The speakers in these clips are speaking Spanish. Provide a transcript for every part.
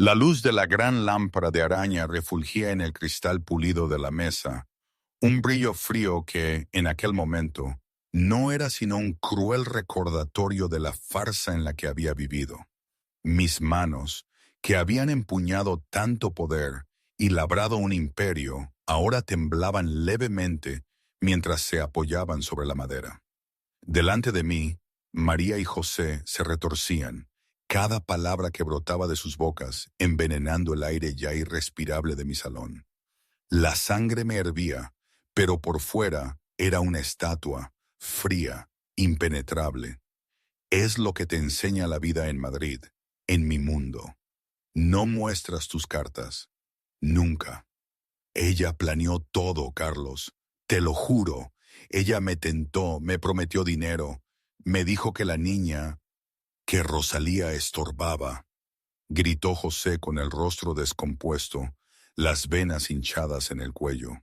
La luz de la gran lámpara de araña refulgía en el cristal pulido de la mesa, un brillo frío que, en aquel momento, no era sino un cruel recordatorio de la farsa en la que había vivido. Mis manos, que habían empuñado tanto poder y labrado un imperio, ahora temblaban levemente mientras se apoyaban sobre la madera. Delante de mí, María y José se retorcían, cada palabra que brotaba de sus bocas envenenando el aire ya irrespirable de mi salón. La sangre me hervía, pero por fuera era una estatua, fría, impenetrable. Es lo que te enseña la vida en Madrid, en mi mundo. No muestras tus cartas. Nunca. Ella planeó todo, Carlos. Te lo juro. Ella me tentó, me prometió dinero. Me dijo que la niña, que Rosalía estorbaba. Gritó José con el rostro descompuesto, las venas hinchadas en el cuello.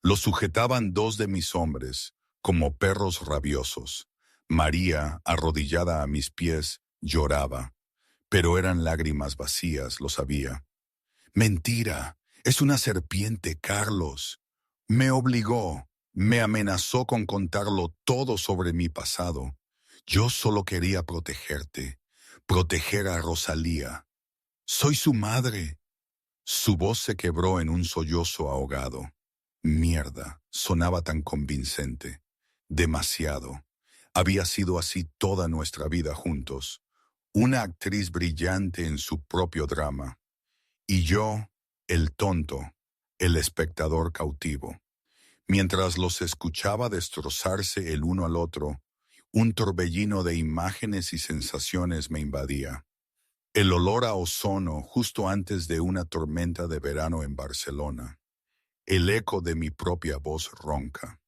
Lo sujetaban dos de mis hombres, como perros rabiosos. María, arrodillada a mis pies, lloraba, pero eran lágrimas vacías, lo sabía. Mentira, es una serpiente, Carlos. Me obligó, me amenazó con contarlo todo sobre mi pasado. Yo solo quería protegerte, proteger a Rosalía. Soy su madre. Su voz se quebró en un sollozo ahogado. Mierda, sonaba tan convincente. Demasiado. Había sido así toda nuestra vida juntos. Una actriz brillante en su propio drama. Y yo, el tonto, el espectador cautivo. Mientras los escuchaba destrozarse el uno al otro, un torbellino de imágenes y sensaciones me invadía. El olor a ozono justo antes de una tormenta de verano en Barcelona. El eco de mi propia voz ronca.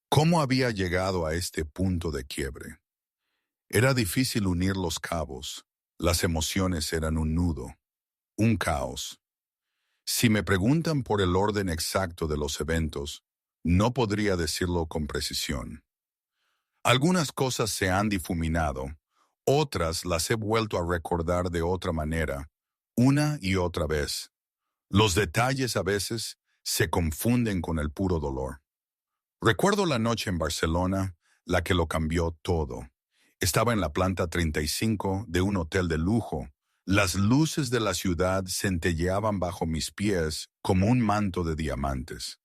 ¿Cómo había llegado a este punto de quiebre? Era difícil unir los cabos. Las emociones eran un nudo, un caos. Si me preguntan por el orden exacto de los eventos, no podría decirlo con precisión. Algunas cosas se han difuminado, otras las he vuelto a recordar de otra manera, una y otra vez. Los detalles a veces se confunden con el puro dolor. Recuerdo la noche en Barcelona, la que lo cambió todo. Estaba en la planta 35 de un hotel de lujo. Las luces de la ciudad centelleaban bajo mis pies como un manto de diamantes.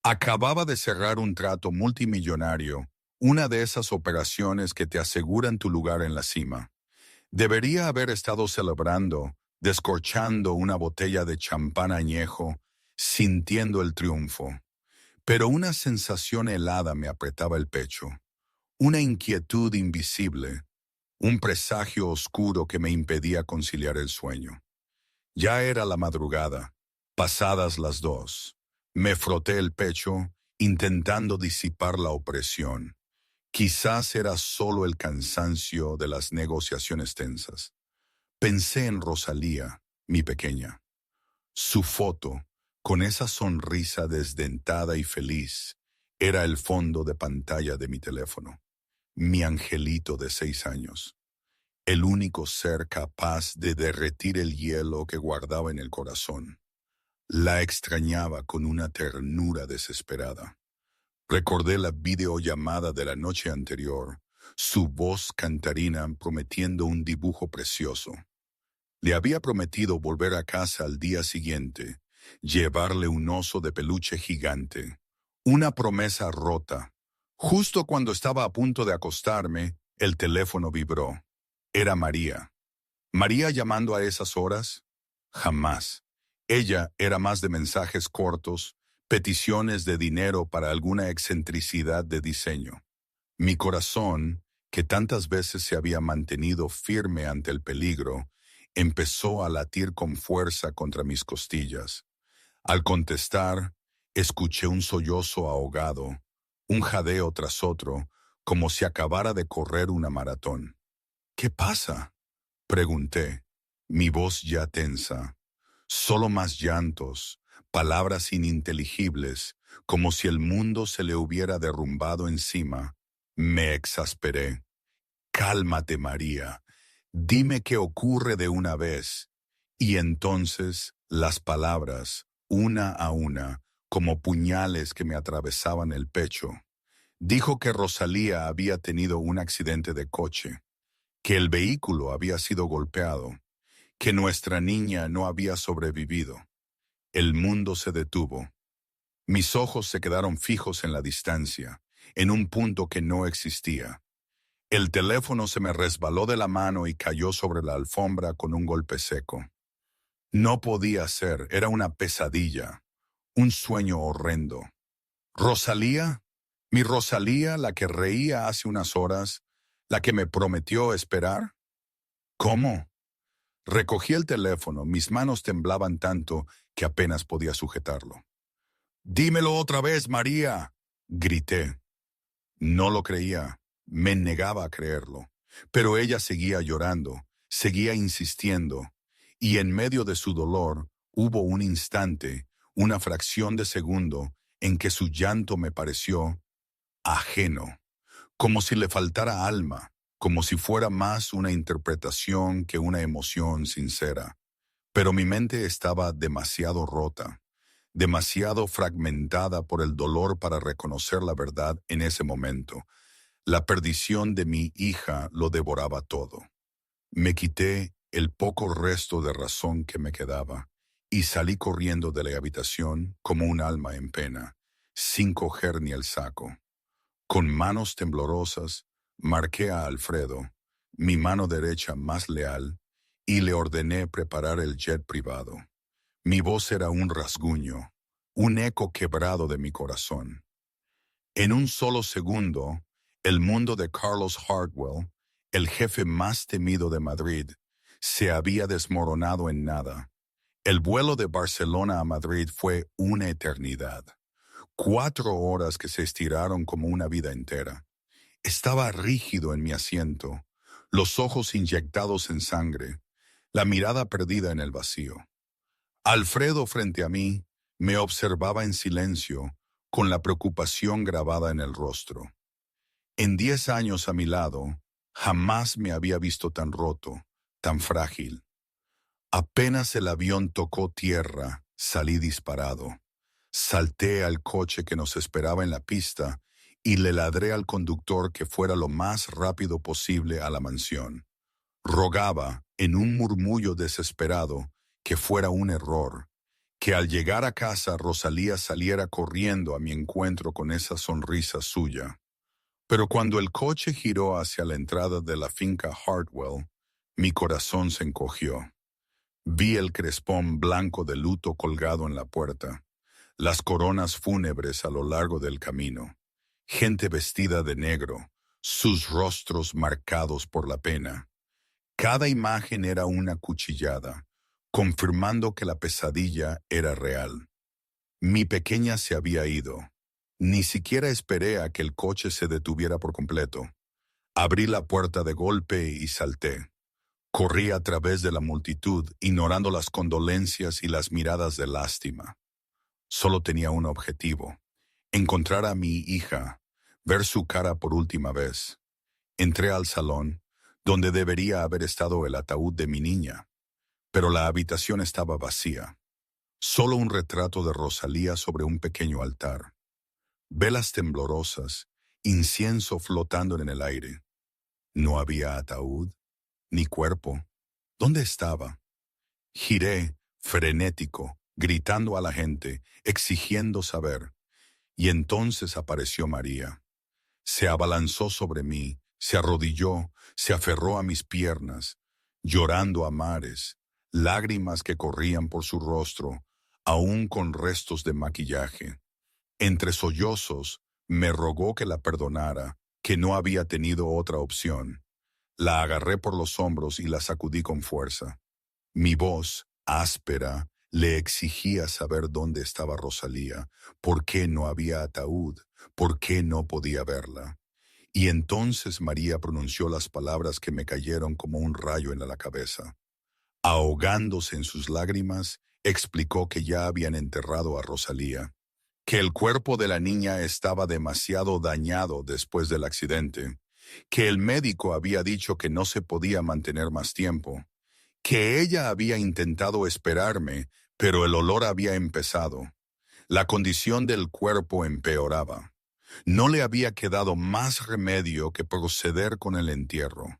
Acababa de cerrar un trato multimillonario, una de esas operaciones que te aseguran tu lugar en la cima. Debería haber estado celebrando, descorchando una botella de champán añejo, sintiendo el triunfo. Pero una sensación helada me apretaba el pecho, una inquietud invisible, un presagio oscuro que me impedía conciliar el sueño. Ya era la madrugada, pasadas las 2. Me froté el pecho, intentando disipar la opresión. Quizás era solo el cansancio de las negociaciones tensas. Pensé en Rosalía, mi pequeña. Su foto, con esa sonrisa desdentada y feliz, era el fondo de pantalla de mi teléfono. Mi angelito de 6 años. El único ser capaz de derretir el hielo que guardaba en el corazón. La extrañaba con una ternura desesperada. Recordé la videollamada de la noche anterior, su voz cantarina prometiendo un dibujo precioso. Le había prometido volver a casa al día siguiente, llevarle un oso de peluche gigante. Una promesa rota. Justo cuando estaba a punto de acostarme, el teléfono vibró. Era María. ¿María llamando a esas horas? Jamás. Ella era más de mensajes cortos, peticiones de dinero para alguna excentricidad de diseño. Mi corazón, que tantas veces se había mantenido firme ante el peligro, empezó a latir con fuerza contra mis costillas. Al contestar, escuché un sollozo ahogado, un jadeo tras otro, como si acabara de correr una maratón. ¿Qué pasa?, pregunté, mi voz ya tensa. Solo más llantos, palabras ininteligibles, como si el mundo se le hubiera derrumbado encima. Me exasperé. Cálmate, María. Dime qué ocurre de una vez. Y entonces las palabras, una a una, como puñales que me atravesaban el pecho. Dijo que Rosalía había tenido un accidente de coche, que el vehículo había sido golpeado, que nuestra niña no había sobrevivido. El mundo se detuvo. Mis ojos se quedaron fijos en la distancia, en un punto que no existía. El teléfono se me resbaló de la mano y cayó sobre la alfombra con un golpe seco. No podía ser, era una pesadilla, un sueño horrendo. ¿Rosalía? ¿Mi Rosalía, la que reía hace unas horas, la que me prometió esperar? ¿Cómo? Recogí el teléfono, mis manos temblaban tanto que apenas podía sujetarlo. «Dímelo otra vez, María», grité. No lo creía, me negaba a creerlo, pero ella seguía llorando, seguía insistiendo, y en medio de su dolor hubo un instante, una fracción de segundo, en que su llanto me pareció ajeno, como si le faltara alma, como si fuera más una interpretación que una emoción sincera. Pero mi mente estaba demasiado rota, demasiado fragmentada por el dolor para reconocer la verdad en ese momento. La perdición de mi hija lo devoraba todo. Me quité el poco resto de razón que me quedaba y salí corriendo de la habitación como un alma en pena, sin coger ni el saco. Con manos temblorosas, marqué a Alfredo, mi mano derecha más leal, y le ordené preparar el jet privado. Mi voz era un rasguño, un eco quebrado de mi corazón. En un solo segundo, el mundo de Carlos Hartwell, el jefe más temido de Madrid, se había desmoronado en nada. El vuelo de Barcelona a Madrid fue una eternidad. 4 horas que se estiraron como una vida entera. Estaba rígido en mi asiento, los ojos inyectados en sangre, la mirada perdida en el vacío. Alfredo frente a mí me observaba en silencio, con la preocupación grabada en el rostro. En 10 años a mi lado, jamás me había visto tan roto, tan frágil. Apenas el avión tocó tierra, salí disparado. Salté al coche que nos esperaba en la pista y le ladré al conductor que fuera lo más rápido posible a la mansión. Rogaba, en un murmullo desesperado, que fuera un error, que al llegar a casa Rosalía saliera corriendo a mi encuentro con esa sonrisa suya. Pero cuando el coche giró hacia la entrada de la finca Hartwell, mi corazón se encogió. Vi el crespón blanco de luto colgado en la puerta, las coronas fúnebres a lo largo del camino, gente vestida de negro, sus rostros marcados por la pena. Cada imagen era una cuchillada, confirmando que la pesadilla era real. Mi pequeña se había ido. Ni siquiera esperé a que el coche se detuviera por completo. Abrí la puerta de golpe y salté. Corrí a través de la multitud, ignorando las condolencias y las miradas de lástima. Solo tenía un objetivo: encontrar a mi hija, ver su cara por última vez. Entré al salón, donde debería haber estado el ataúd de mi niña, pero la habitación estaba vacía. Solo un retrato de Rosalía sobre un pequeño altar. Velas temblorosas, incienso flotando en el aire. No había ataúd, ni cuerpo. ¿Dónde estaba? Giré, frenético, gritando a la gente, exigiendo saber. Y entonces apareció María. Se abalanzó sobre mí, se arrodilló, se aferró a mis piernas, llorando a mares, lágrimas que corrían por su rostro, aún con restos de maquillaje. Entre sollozos, me rogó que la perdonara, que no había tenido otra opción. La agarré por los hombros y la sacudí con fuerza. Mi voz, áspera, le exigía saber dónde estaba Rosalía, por qué no había ataúd, por qué no podía verla. Y entonces María pronunció las palabras que me cayeron como un rayo en la cabeza. Ahogándose en sus lágrimas, explicó que ya habían enterrado a Rosalía, que el cuerpo de la niña estaba demasiado dañado después del accidente, que el médico había dicho que no se podía mantener más tiempo, que ella había intentado esperarme, pero el olor había empezado. La condición del cuerpo empeoraba. No le había quedado más remedio que proceder con el entierro.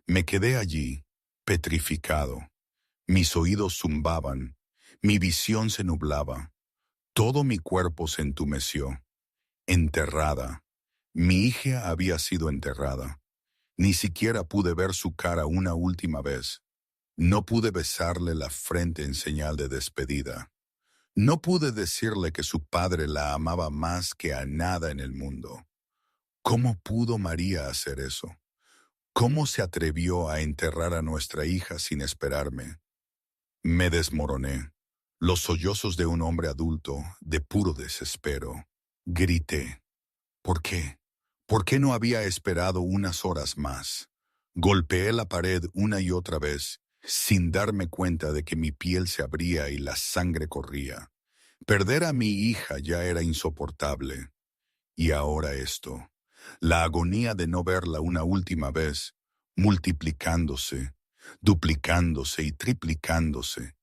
Me quedé allí, petrificado. Mis oídos zumbaban, mi visión se nublaba, todo mi cuerpo se entumeció. Enterrada. Mi hija había sido enterrada. Ni siquiera pude ver su cara una última vez. No pude besarle la frente en señal de despedida. No pude decirle que su padre la amaba más que a nada en el mundo. ¿Cómo pudo María hacer eso? ¿Cómo se atrevió a enterrar a nuestra hija sin esperarme? Me desmoroné. Los sollozos de un hombre adulto, de puro desespero. Grité. ¿Por qué? ¿Por qué no había esperado unas horas más? Golpeé la pared una y otra vez, sin darme cuenta de que mi piel se abría y la sangre corría. Perder a mi hija ya era insoportable. Y ahora esto. La agonía de no verla una última vez, multiplicándose, duplicándose y triplicándose,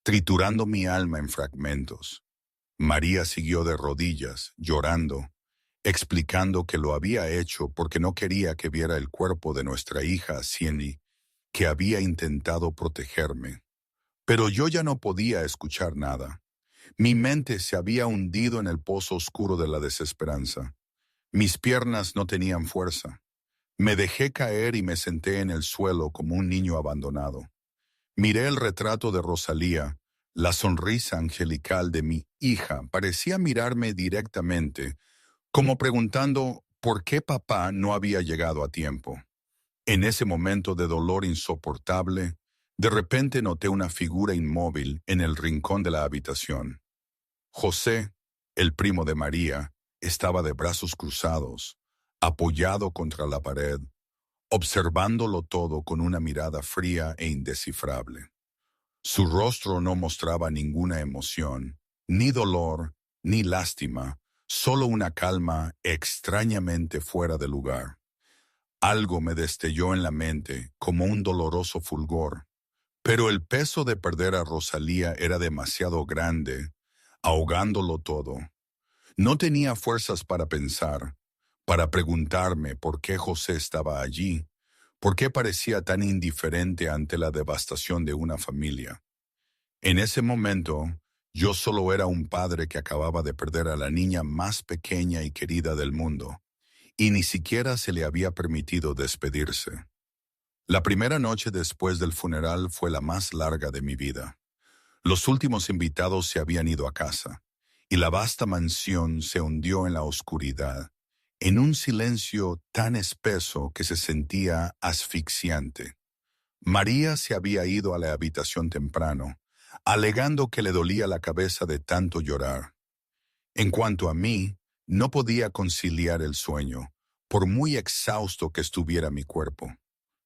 triturando mi alma en fragmentos. María siguió de rodillas, llorando, explicando que lo había hecho porque no quería que viera el cuerpo de nuestra hija Sieni, que había intentado protegerme. Pero yo ya no podía escuchar nada. Mi mente se había hundido en el pozo oscuro de la desesperanza. Mis piernas no tenían fuerza. Me dejé caer y me senté en el suelo como un niño abandonado. Miré el retrato de Rosalía. La sonrisa angelical de mi hija parecía mirarme directamente, como preguntando por qué papá no había llegado a tiempo. En ese momento de dolor insoportable, de repente noté una figura inmóvil en el rincón de la habitación. José, el primo de María, estaba de brazos cruzados, apoyado contra la pared, observándolo todo con una mirada fría e indescifrable. Su rostro no mostraba ninguna emoción, ni dolor, ni lástima, solo una calma extrañamente fuera de lugar. Algo me destelló en la mente como un doloroso fulgor, pero el peso de perder a Rosalía era demasiado grande, ahogándolo todo. No tenía fuerzas para pensar, para preguntarme por qué José estaba allí, por qué parecía tan indiferente ante la devastación de una familia. En ese momento, yo solo era un padre que acababa de perder a la niña más pequeña y querida del mundo, y ni siquiera se le había permitido despedirse. La primera noche después del funeral fue la más larga de mi vida. Los últimos invitados se habían ido a casa, y la vasta mansión se hundió en la oscuridad, en un silencio tan espeso que se sentía asfixiante. María se había ido a la habitación temprano, alegando que le dolía la cabeza de tanto llorar. En cuanto a mí, no podía conciliar el sueño, por muy exhausto que estuviera mi cuerpo.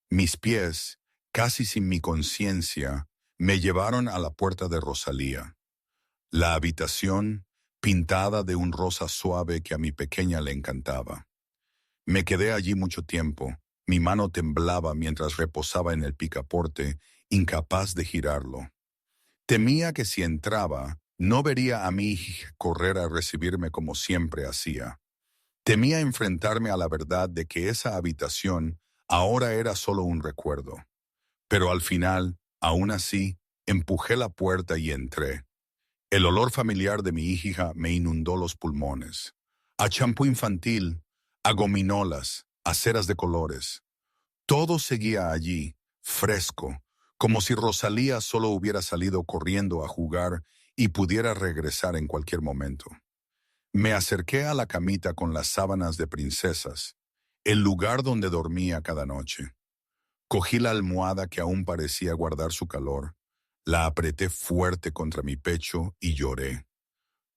Mis pies, casi sin mi conciencia, me llevaron a la puerta de Rosalía. La habitación, pintada de un rosa suave que a mi pequeña le encantaba. Me quedé allí mucho tiempo. Mi mano temblaba mientras reposaba en el picaporte, incapaz de girarlo. Temía que si entraba, no vería a mi hija correr a recibirme como siempre hacía. Temía enfrentarme a la verdad de que esa habitación ahora era solo un recuerdo. Pero al final, aún así, empujé la puerta y entré. El olor familiar de mi hija me inundó los pulmones. A champú infantil, a gominolas, a ceras de colores. Todo seguía allí, fresco, como si Rosalía solo hubiera salido corriendo a jugar y pudiera regresar en cualquier momento. Me acerqué a la camita con las sábanas de princesas, el lugar donde dormía cada noche. Cogí la almohada que aún parecía guardar su calor, la apreté fuerte contra mi pecho y lloré.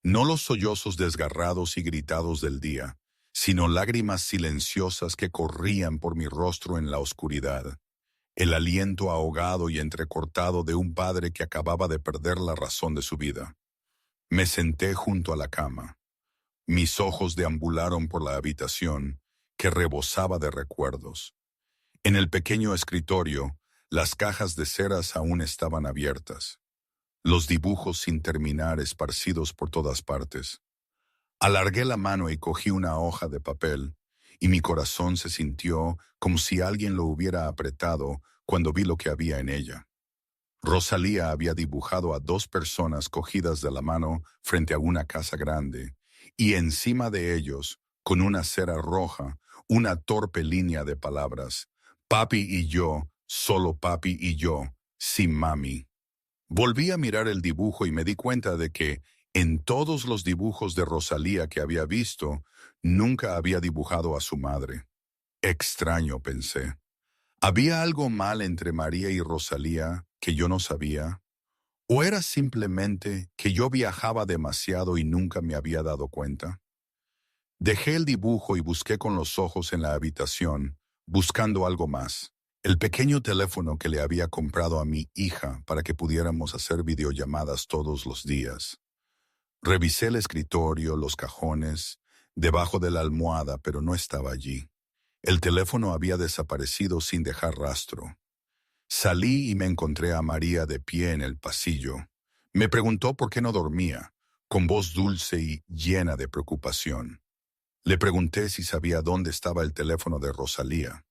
No los sollozos desgarrados y gritados del día, sino lágrimas silenciosas que corrían por mi rostro en la oscuridad. El aliento ahogado y entrecortado de un padre que acababa de perder la razón de su vida. Me senté junto a la cama. Mis ojos deambularon por la habitación, que rebosaba de recuerdos. En el pequeño escritorio, Las cajas de ceras aún estaban abiertas, los dibujos sin terminar esparcidos por todas partes. Alargué la mano y cogí una hoja de papel, y mi corazón se sintió como si alguien lo hubiera apretado cuando vi lo que había en ella. Rosalía había dibujado a dos personas cogidas de la mano frente a una casa grande, y encima de ellos, con una cera roja, una torpe línea de palabras: papi y yo, solo papi y yo, sin mami. Volví a mirar el dibujo y me di cuenta de que, en todos los dibujos de Rosalía que había visto, nunca había dibujado a su madre. Extraño, pensé. ¿Había algo mal entre María y Rosalía que yo no sabía? ¿O era simplemente que yo viajaba demasiado y nunca me había dado cuenta? Dejé el dibujo y busqué con los ojos en la habitación, buscando algo más. El pequeño teléfono que le había comprado a mi hija para que pudiéramos hacer videollamadas todos los días. Revisé el escritorio, los cajones, debajo de la almohada, pero no estaba allí. El teléfono había desaparecido sin dejar rastro. Salí y me encontré a María de pie en el pasillo. Me preguntó por qué no dormía, con voz dulce y llena de preocupación. Le pregunté si sabía dónde estaba el teléfono de Rosalía.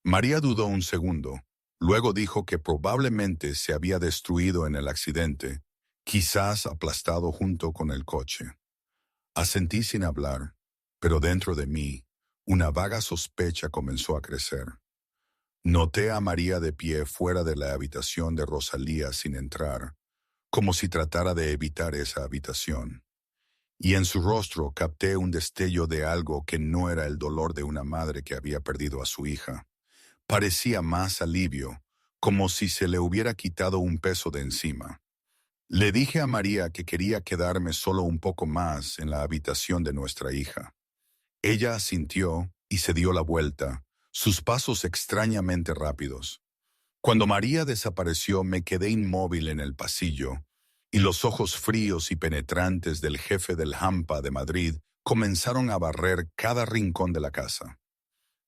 María dudó un segundo. Luego dijo que probablemente se había destruido en el accidente, quizás aplastado junto con el coche. Asentí sin hablar, pero dentro de mí, una vaga sospecha comenzó a crecer. Noté a María de pie fuera de la habitación de Rosalía sin entrar, como si tratara de evitar esa habitación. Y en su rostro capté un destello de algo que no era el dolor de una madre que había perdido a su hija. Parecía más alivio, como si se le hubiera quitado un peso de encima. Le dije a María que quería quedarme solo un poco más en la habitación de nuestra hija. Ella asintió y se dio la vuelta, sus pasos extrañamente rápidos. Cuando María desapareció, me quedé inmóvil en el pasillo, y los ojos fríos y penetrantes del jefe del Hampa de Madrid comenzaron a barrer cada rincón de la casa.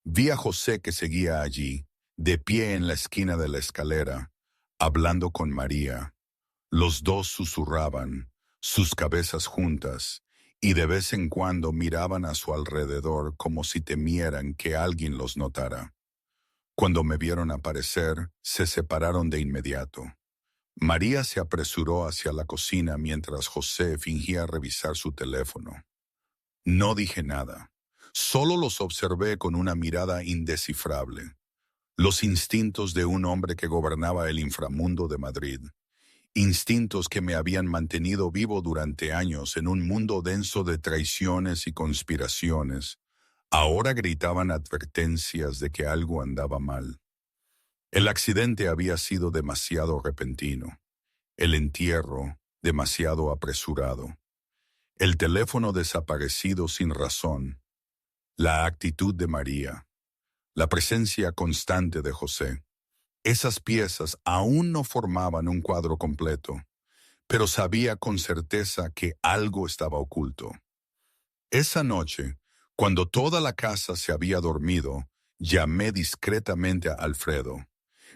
Vi a José, que seguía allí, de pie en la esquina de la escalera, hablando con María. Los dos susurraban, sus cabezas juntas, y de vez en cuando miraban a su alrededor como si temieran que alguien los notara. Cuando me vieron aparecer, se separaron de inmediato. María se apresuró hacia la cocina mientras José fingía revisar su teléfono. No dije nada, solo los observé con una mirada indescifrable. Los instintos de un hombre que gobernaba el inframundo de Madrid. Instintos que me habían mantenido vivo durante años en un mundo denso de traiciones y conspiraciones. Ahora gritaban advertencias de que algo andaba mal. El accidente había sido demasiado repentino. El entierro demasiado apresurado. El teléfono desaparecido sin razón. La actitud de María. La presencia constante de José. Esas piezas aún no formaban un cuadro completo, pero sabía con certeza que algo estaba oculto. Esa noche, cuando toda la casa se había dormido, llamé discretamente a Alfredo.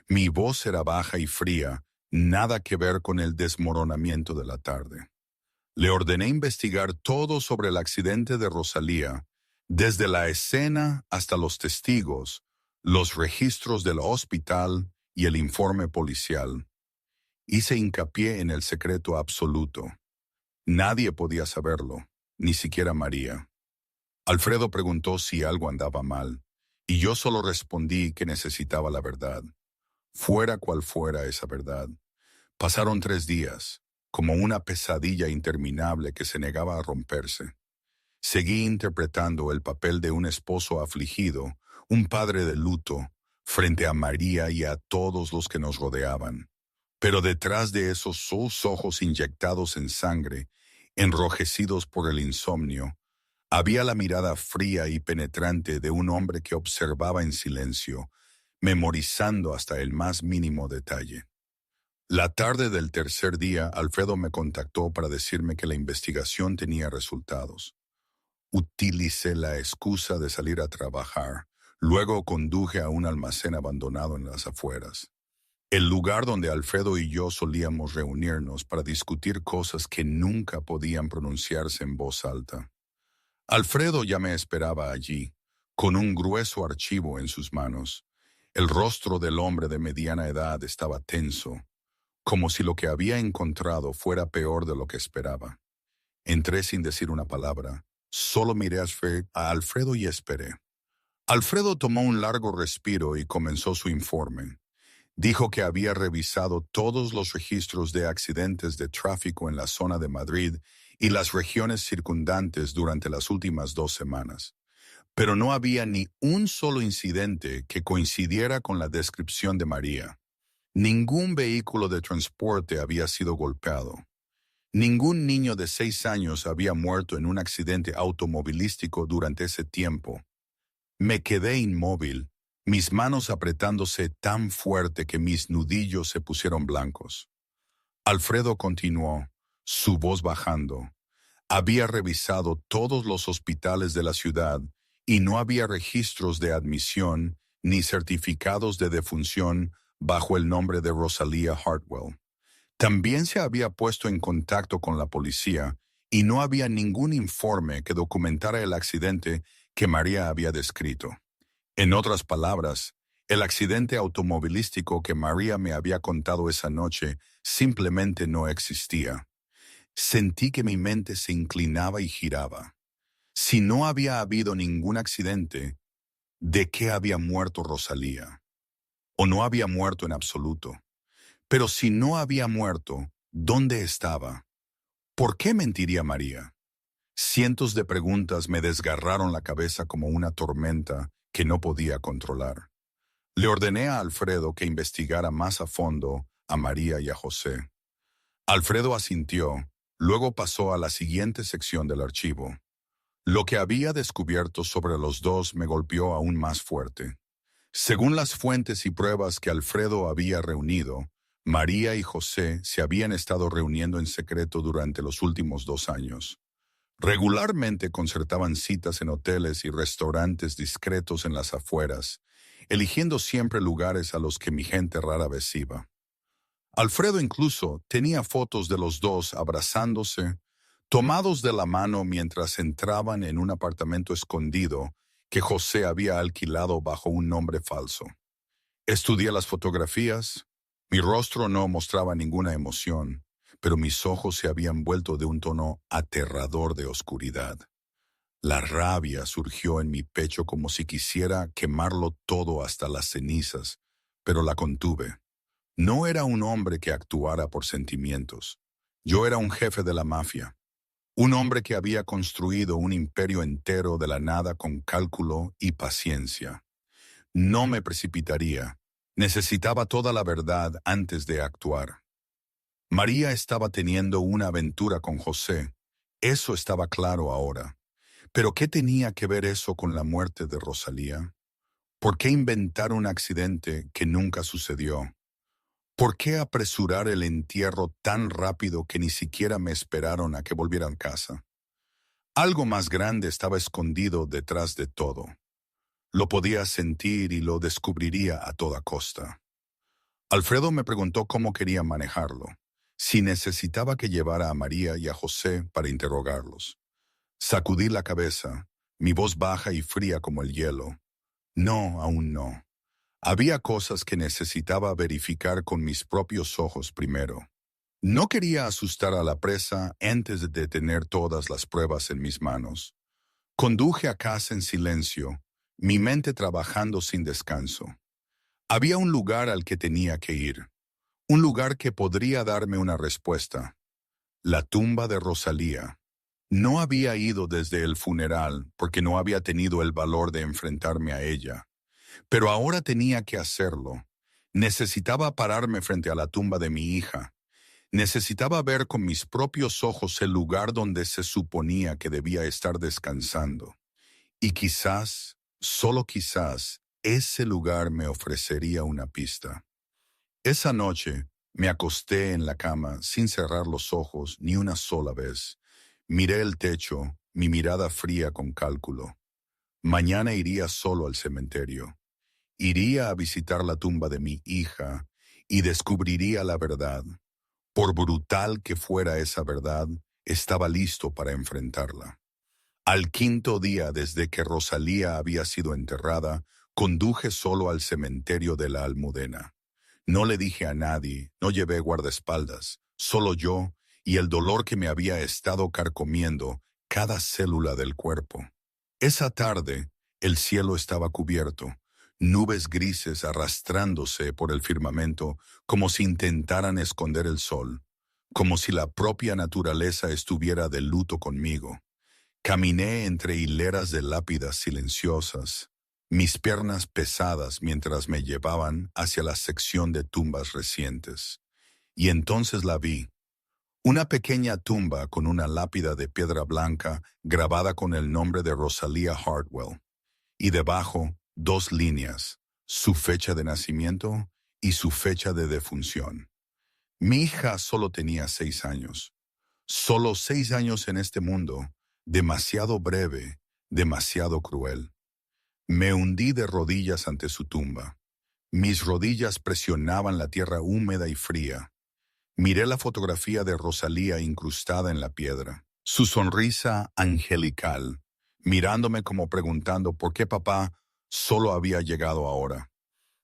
Mi voz era baja y fría, nada que ver con el desmoronamiento de la tarde. Le ordené investigar todo sobre el accidente de Rosalía, desde la escena hasta los testigos, los registros del hospital y el informe policial. Hice hincapié en el secreto absoluto. Nadie podía saberlo, ni siquiera María. Alfredo preguntó si algo andaba mal, y yo solo respondí que necesitaba la verdad. Fuera cual fuera esa verdad. Pasaron 3 días, como una pesadilla interminable que se negaba a romperse. Seguí interpretando el papel de un esposo afligido, un padre de luto, frente a María y a todos los que nos rodeaban. Pero detrás de esos sus ojos inyectados en sangre, enrojecidos por el insomnio, había la mirada fría y penetrante de un hombre que observaba en silencio, memorizando hasta el más mínimo detalle. La tarde del tercer día, Alfredo me contactó para decirme que la investigación tenía resultados. Utilicé la excusa de salir a trabajar. Luego conduje a un almacén abandonado en las afueras. el lugar donde Alfredo y yo solíamos reunirnos para discutir cosas que nunca podían pronunciarse en voz alta. Alfredo ya me esperaba allí, con un grueso archivo en sus manos. El rostro del hombre de mediana edad estaba tenso, como si lo que había encontrado fuera peor de lo que esperaba. Entré sin decir una palabra, solo miré a Alfredo y esperé. Alfredo tomó un largo respiro y comenzó su informe. Dijo que había revisado todos los registros de accidentes de tráfico en la zona de Madrid y las regiones circundantes durante las últimas 2 semanas. Pero no había ni un solo incidente que coincidiera con la descripción de María. Ningún vehículo de transporte había sido golpeado. Ningún niño de 6 años había muerto en un accidente automovilístico durante ese tiempo. Me quedé inmóvil, mis manos apretándose tan fuerte que mis nudillos se pusieron blancos. Alfredo continuó, su voz bajando. Había revisado todos los hospitales de la ciudad y no había registros de admisión ni certificados de defunción bajo el nombre de Rosalía Hartwell. También se había puesto en contacto con la policía y no había ningún informe que documentara el accidente que María había descrito. En otras palabras, el accidente automovilístico que María me había contado esa noche simplemente no existía. Sentí que mi mente se inclinaba y giraba. Si no había habido ningún accidente, ¿de qué había muerto Rosalía? ¿O no había muerto en absoluto? Pero si no había muerto, ¿dónde estaba? ¿Por qué mentiría María? Cientos de preguntas me desgarraron la cabeza como una tormenta que no podía controlar. Le ordené a Alfredo que investigara más a fondo a María y a José. Alfredo asintió, luego pasó a la siguiente sección del archivo. Lo que había descubierto sobre los dos me golpeó aún más fuerte. Según las fuentes y pruebas que Alfredo había reunido, María y José se habían estado reuniendo en secreto durante los últimos 2 años. Regularmente concertaban citas en hoteles y restaurantes discretos en las afueras, eligiendo siempre lugares a los que mi gente rara vez iba. Alfredo incluso tenía fotos de los dos abrazándose, tomados de la mano mientras entraban en un apartamento escondido que José había alquilado bajo un nombre falso. Estudié las fotografías. Mi rostro no mostraba ninguna emoción, pero mis ojos se habían vuelto de un tono aterrador de oscuridad. La rabia surgió en mi pecho como si quisiera quemarlo todo hasta las cenizas, pero la contuve. No era un hombre que actuara por sentimientos. Yo era un jefe de la mafia, un hombre que había construido un imperio entero de la nada con cálculo y paciencia. No me precipitaría. Necesitaba toda la verdad antes de actuar. María estaba teniendo una aventura con José. Eso estaba claro ahora. Pero ¿qué tenía que ver eso con la muerte de Rosalía? ¿Por qué inventar un accidente que nunca sucedió? ¿Por qué apresurar el entierro tan rápido que ni siquiera me esperaron a que volviera a casa? Algo más grande estaba escondido detrás de todo. Lo podía sentir y lo descubriría a toda costa. Alfredo me preguntó cómo quería manejarlo, si necesitaba que llevara a María y a José para interrogarlos. Sacudí la cabeza, mi voz baja y fría como el hielo. No, aún no. Había cosas que necesitaba verificar con mis propios ojos primero. No quería asustar a la presa antes de tener todas las pruebas en mis manos. Conduje a casa en silencio, mi mente trabajando sin descanso. Había un lugar al que tenía que ir, un lugar que podría darme una respuesta. La tumba de Rosalía. No había ido desde el funeral porque no había tenido el valor de enfrentarme a ella. Pero ahora tenía que hacerlo. Necesitaba pararme frente a la tumba de mi hija. Necesitaba ver con mis propios ojos el lugar donde se suponía que debía estar descansando. Y quizás, solo quizás, ese lugar me ofrecería una pista. Esa noche me acosté en la cama sin cerrar los ojos ni una sola vez. Miré el techo, mi mirada fría con cálculo. Mañana iría solo al cementerio. Iría a visitar la tumba de mi hija y descubriría la verdad. Por brutal que fuera esa verdad, estaba listo para enfrentarla. Al quinto día desde que Rosalía había sido enterrada, conduje solo al cementerio de la Almudena. No le dije a nadie, no llevé guardaespaldas, solo yo y el dolor que me había estado carcomiendo cada célula del cuerpo. Esa tarde, el cielo estaba cubierto, nubes grises arrastrándose por el firmamento como si intentaran esconder el sol, como si la propia naturaleza estuviera de luto conmigo. Caminé entre hileras de lápidas silenciosas, mis piernas pesadas mientras me llevaban hacia la sección de tumbas recientes. Y entonces la vi, una pequeña tumba con una lápida de piedra blanca grabada con el nombre de Rosalía Hartwell, y debajo dos líneas, su fecha de nacimiento y su fecha de defunción. Mi hija solo tenía 6 años. Solo 6 años en este mundo, demasiado breve, demasiado cruel. Me hundí de rodillas ante su tumba. Mis rodillas presionaban la tierra húmeda y fría. Miré la fotografía de Rosalía incrustada en la piedra. Su sonrisa angelical, mirándome como preguntando por qué papá solo había llegado ahora.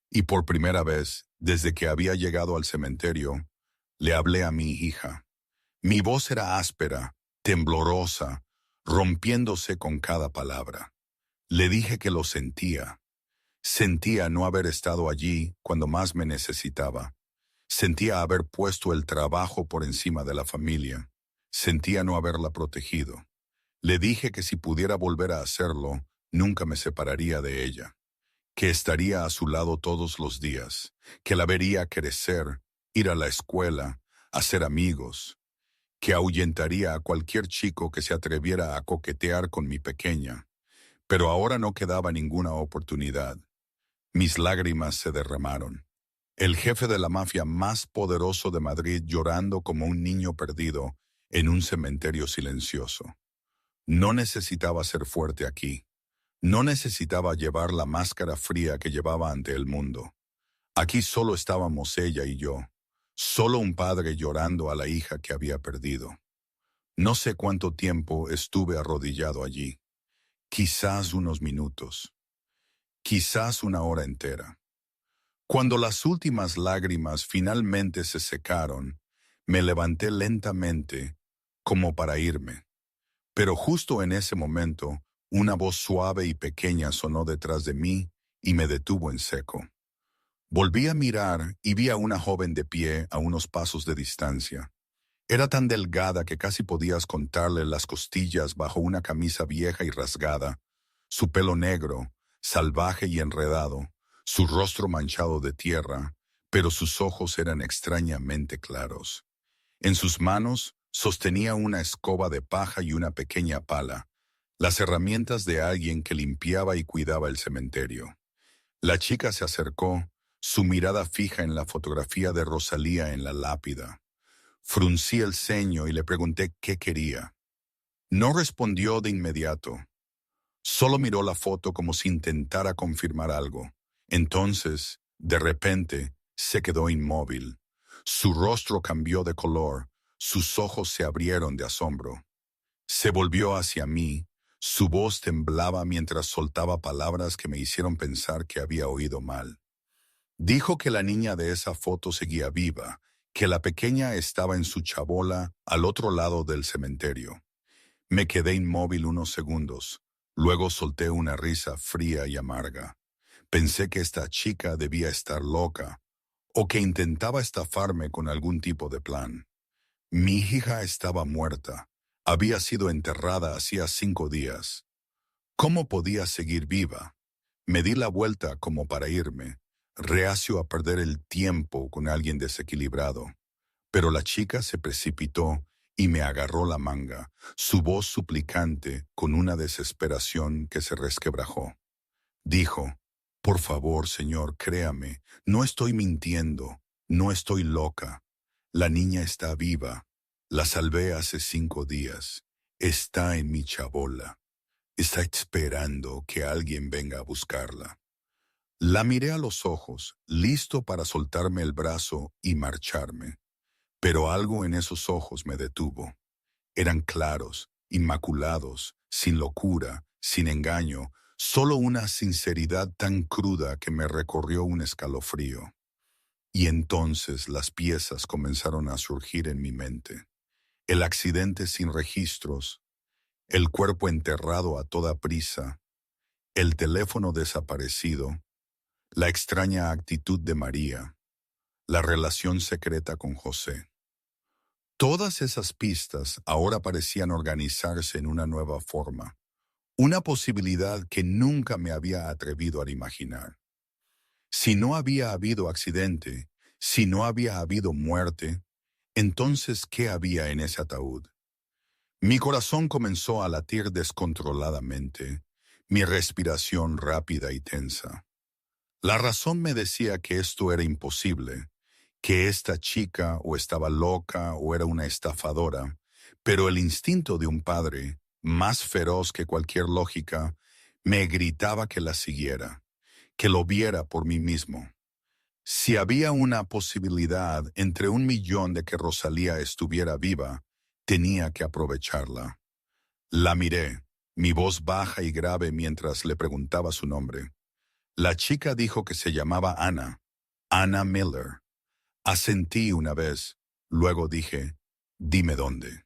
Y por primera vez, desde que había llegado al cementerio, le hablé a mi hija. Mi voz era áspera, temblorosa, rompiéndose con cada palabra. Le dije que lo sentía. Sentía no haber estado allí cuando más me necesitaba. Sentía haber puesto el trabajo por encima de la familia. Sentía no haberla protegido. Le dije que si pudiera volver a hacerlo, nunca me separaría de ella. Que estaría a su lado todos los días. Que la vería crecer, ir a la escuela, hacer amigos. Que ahuyentaría a cualquier chico que se atreviera a coquetear con mi pequeña. Pero ahora no quedaba ninguna oportunidad. Mis lágrimas se derramaron. El jefe de la mafia más poderoso de Madrid llorando como un niño perdido en un cementerio silencioso. No necesitaba ser fuerte aquí. No necesitaba llevar la máscara fría que llevaba ante el mundo. Aquí solo estábamos ella y yo. Solo un padre llorando a la hija que había perdido. No sé cuánto tiempo estuve arrodillado allí. Quizás unos minutos. Quizás una hora entera. Cuando las últimas lágrimas finalmente se secaron, me levanté lentamente, como para irme. Pero justo en ese momento, una voz suave y pequeña sonó detrás de mí y me detuvo en seco. Volví a mirar y vi a una joven de pie a unos pasos de distancia. Era tan delgada que casi podías contarle las costillas bajo una camisa vieja y rasgada, su pelo negro, salvaje y enredado, su rostro manchado de tierra, pero sus ojos eran extrañamente claros. En sus manos sostenía una escoba de paja y una pequeña pala, las herramientas de alguien que limpiaba y cuidaba el cementerio. La chica se acercó, su mirada fija en la fotografía de Rosalía en la lápida. Fruncí el ceño y le pregunté qué quería. No respondió de inmediato. Solo miró la foto como si intentara confirmar algo. Entonces, de repente, se quedó inmóvil. Su rostro cambió de color, sus ojos se abrieron de asombro. Se volvió hacia mí, su voz temblaba mientras soltaba palabras que me hicieron pensar que había oído mal. Dijo que la niña de esa foto seguía viva, que la pequeña estaba en su chabola al otro lado del cementerio. Me quedé inmóvil unos segundos, luego solté una risa fría y amarga. Pensé que esta chica debía estar loca, o que intentaba estafarme con algún tipo de plan. Mi hija estaba muerta, había sido enterrada hacía 5 días. ¿Cómo podía seguir viva? Me di la vuelta como para irme, reacio a perder el tiempo con alguien desequilibrado. Pero la chica se precipitó y me agarró la manga, su voz suplicante con una desesperación que se resquebrajó. Dijo, «Por favor, señor, créame, no estoy mintiendo, no estoy loca. La niña está viva. La salvé hace 5 días. Está en mi chabola. Está esperando que alguien venga a buscarla». La miré a los ojos, listo para soltarme el brazo y marcharme. Pero algo en esos ojos me detuvo. Eran claros, inmaculados, sin locura, sin engaño, solo una sinceridad tan cruda que me recorrió un escalofrío. Y entonces las piezas comenzaron a surgir en mi mente. El accidente sin registros, el cuerpo enterrado a toda prisa, el teléfono desaparecido, la extraña actitud de María, la relación secreta con José. Todas esas pistas ahora parecían organizarse en una nueva forma, una posibilidad que nunca me había atrevido a imaginar. Si no había habido accidente, si no había habido muerte, entonces ¿qué había en ese ataúd? Mi corazón comenzó a latir descontroladamente, mi respiración rápida y tensa. La razón me decía que esto era imposible, que esta chica o estaba loca o era una estafadora, pero el instinto de un padre, más feroz que cualquier lógica, me gritaba que la siguiera, que lo viera por mí mismo. Si había una posibilidad entre 1 millón de que Rosalía estuviera viva, tenía que aprovecharla. La miré, mi voz baja y grave mientras le preguntaba su nombre. La chica dijo que se llamaba Ana, Anna Miller. Asentí una vez, luego dije, dime dónde.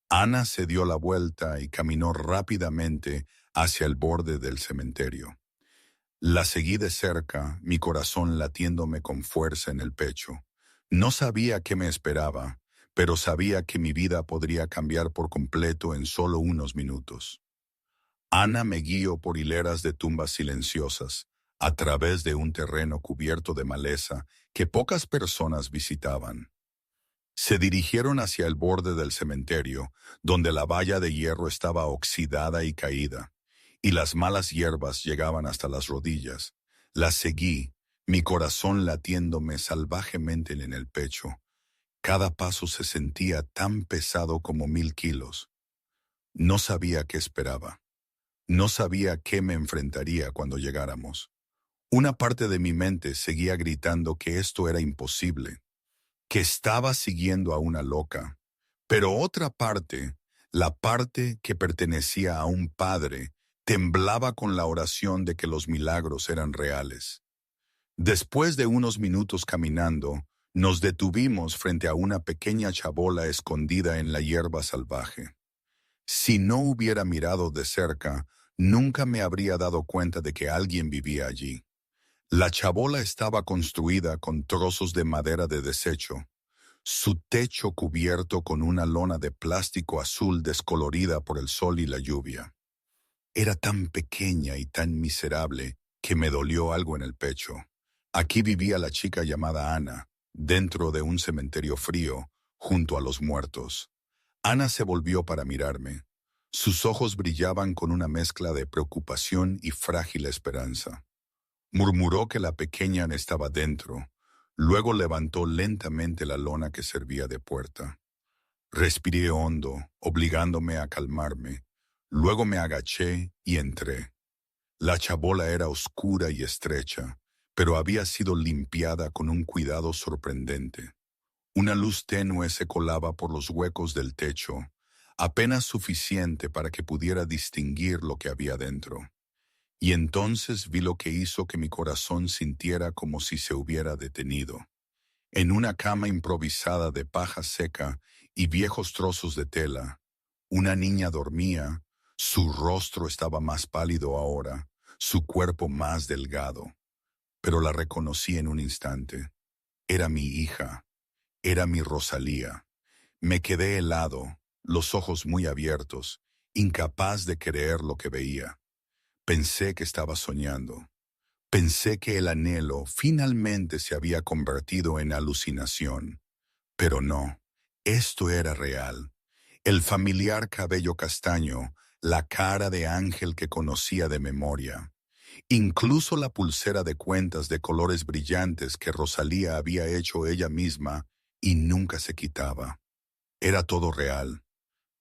Ana se dio la vuelta y caminó rápidamente hacia el borde del cementerio. La seguí de cerca, mi corazón latiéndome con fuerza en el pecho. No sabía qué me esperaba, pero sabía que mi vida podría cambiar por completo en solo unos minutos. Ana me guió por hileras de tumbas silenciosas, a través de un terreno cubierto de maleza que pocas personas visitaban. Se dirigieron hacia el borde del cementerio, donde la valla de hierro estaba oxidada y caída, y las malas hierbas llegaban hasta las rodillas. La seguí, mi corazón latiéndome salvajemente en el pecho. Cada paso se sentía tan pesado como 1000 kilos. No sabía qué esperaba. No sabía qué me enfrentaría cuando llegáramos. Una parte de mi mente seguía gritando que esto era imposible, que estaba siguiendo a una loca. Pero otra parte, la parte que pertenecía a un padre, temblaba con la oración de que los milagros eran reales. Después de unos minutos caminando, nos detuvimos frente a una pequeña chabola escondida en la hierba salvaje. Si no hubiera mirado de cerca, nunca me habría dado cuenta de que alguien vivía allí. La chabola estaba construida con trozos de madera de desecho, su techo cubierto con una lona de plástico azul descolorida por el sol y la lluvia. Era tan pequeña y tan miserable que me dolió algo en el pecho. Aquí vivía la chica llamada Ana, dentro de un cementerio frío, junto a los muertos. Ana se volvió para mirarme. Sus ojos brillaban con una mezcla de preocupación y frágil esperanza. Murmuró que la pequeña estaba dentro. Luego levantó lentamente la lona que servía de puerta. Respiré hondo, obligándome a calmarme. Luego me agaché y entré. La chabola era oscura y estrecha, pero había sido limpiada con un cuidado sorprendente. Una luz tenue se colaba por los huecos del techo, apenas suficiente para que pudiera distinguir lo que había dentro. Y entonces vi lo que hizo que mi corazón sintiera como si se hubiera detenido. En una cama improvisada de paja seca y viejos trozos de tela, una niña dormía. Su rostro estaba más pálido ahora, su cuerpo más delgado. Pero la reconocí en un instante. Era mi hija, era mi Rosalía. Me quedé helado, los ojos muy abiertos, incapaz de creer lo que veía. Pensé que estaba soñando. Pensé que el anhelo finalmente se había convertido en alucinación. Pero no, esto era real. El familiar cabello castaño, la cara de ángel que conocía de memoria. Incluso la pulsera de cuentas de colores brillantes que Rosalía había hecho ella misma y nunca se quitaba. Era todo real.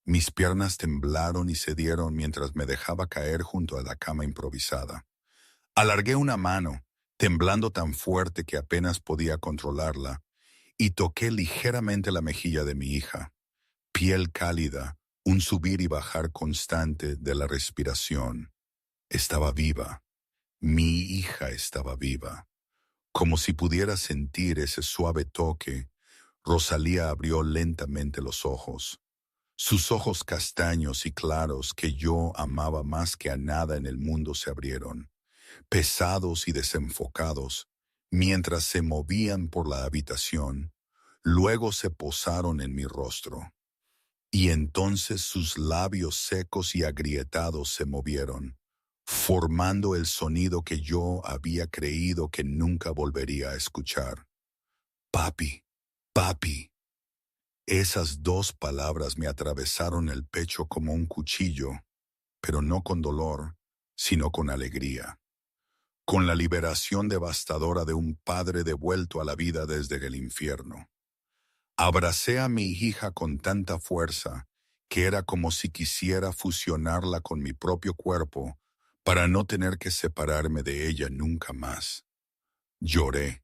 Mis piernas temblaron y cedieron mientras me dejaba caer junto a la cama improvisada. Alargué una mano, temblando tan fuerte que apenas podía controlarla, y toqué ligeramente la mejilla de mi hija. Piel cálida, un subir y bajar constante de la respiración. Estaba viva. Mi hija estaba viva. Como si pudiera sentir ese suave toque, Rosalía abrió lentamente los ojos. Sus ojos castaños y claros que yo amaba más que a nada en el mundo se abrieron, pesados y desenfocados, mientras se movían por la habitación. Luego se posaron en mi rostro. Y entonces sus labios secos y agrietados se movieron, formando el sonido que yo había creído que nunca volvería a escuchar. Papi, papi. Esas dos palabras me atravesaron el pecho como un cuchillo, pero no con dolor, sino con alegría, con la liberación devastadora de un padre devuelto a la vida desde el infierno. Abracé a mi hija con tanta fuerza que era como si quisiera fusionarla con mi propio cuerpo para no tener que separarme de ella nunca más. Lloré.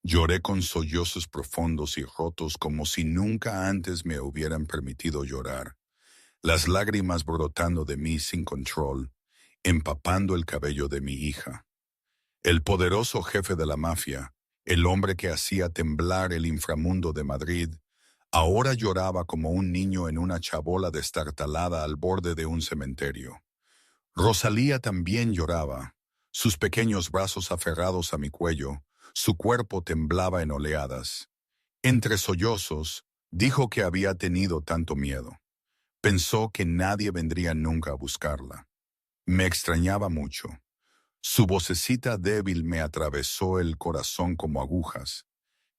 Lloré con sollozos profundos y rotos como si nunca antes me hubieran permitido llorar, las lágrimas brotando de mí sin control, empapando el cabello de mi hija. El poderoso jefe de la mafia, el hombre que hacía temblar el inframundo de Madrid, ahora lloraba como un niño en una chabola destartalada al borde de un cementerio. Rosalía también lloraba, sus pequeños brazos aferrados a mi cuello, su cuerpo temblaba en oleadas. Entre sollozos, dijo que había tenido tanto miedo. Pensó que nadie vendría nunca a buscarla. Me extrañaba mucho. Su vocecita débil me atravesó el corazón como agujas.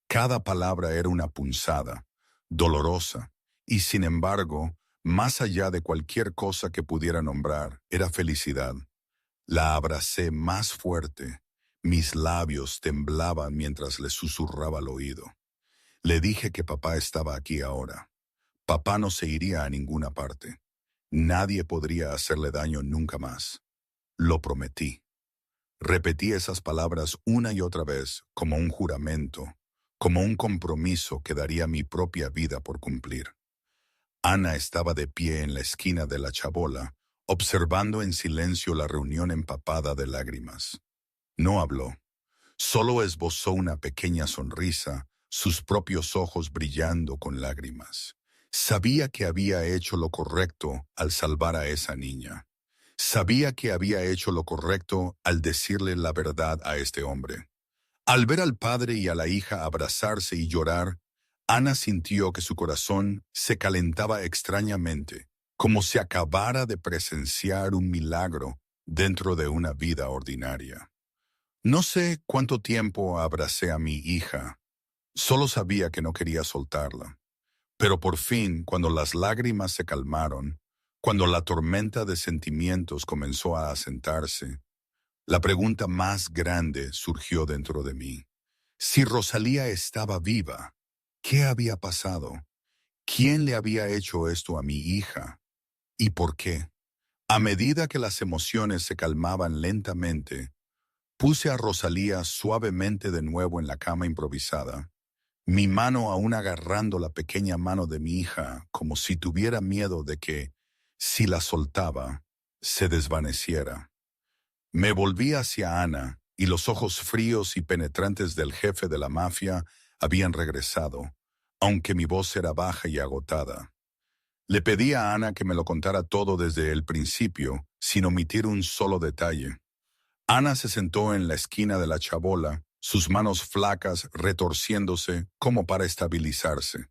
Cada palabra era una punzada, dolorosa, y sin embargo, más allá de cualquier cosa que pudiera nombrar, era felicidad. La abracé más fuerte. Mis labios temblaban mientras le susurraba al oído. Le dije que papá estaba aquí ahora. Papá no se iría a ninguna parte. Nadie podría hacerle daño nunca más. Lo prometí. Repetí esas palabras una y otra vez como un juramento, como un compromiso que daría mi propia vida por cumplir. Ana estaba de pie en la esquina de la chabola, observando en silencio la reunión empapada de lágrimas. No habló, solo esbozó una pequeña sonrisa, sus propios ojos brillando con lágrimas. Sabía que había hecho lo correcto al salvar a esa niña. Sabía que había hecho lo correcto al decirle la verdad a este hombre. Al ver al padre y a la hija abrazarse y llorar, Ana sintió que su corazón se calentaba extrañamente, como si acabara de presenciar un milagro dentro de una vida ordinaria. No sé cuánto tiempo abracé a mi hija, solo sabía que no quería soltarla. Pero por fin, cuando las lágrimas se calmaron, cuando la tormenta de sentimientos comenzó a asentarse, la pregunta más grande surgió dentro de mí. Si Rosalía estaba viva, ¿qué había pasado? ¿Quién le había hecho esto a mi hija? ¿Y por qué? A medida que las emociones se calmaban lentamente, puse a Rosalía suavemente de nuevo en la cama improvisada, mi mano aún agarrando la pequeña mano de mi hija como si tuviera miedo de que, si la soltaba, se desvaneciera. Me volví hacia Ana y los ojos fríos y penetrantes del jefe de la mafia habían regresado, aunque mi voz era baja y agotada. Le pedí a Ana que me lo contara todo desde el principio, sin omitir un solo detalle. Ana se sentó en la esquina de la chabola, sus manos flacas retorciéndose como para estabilizarse.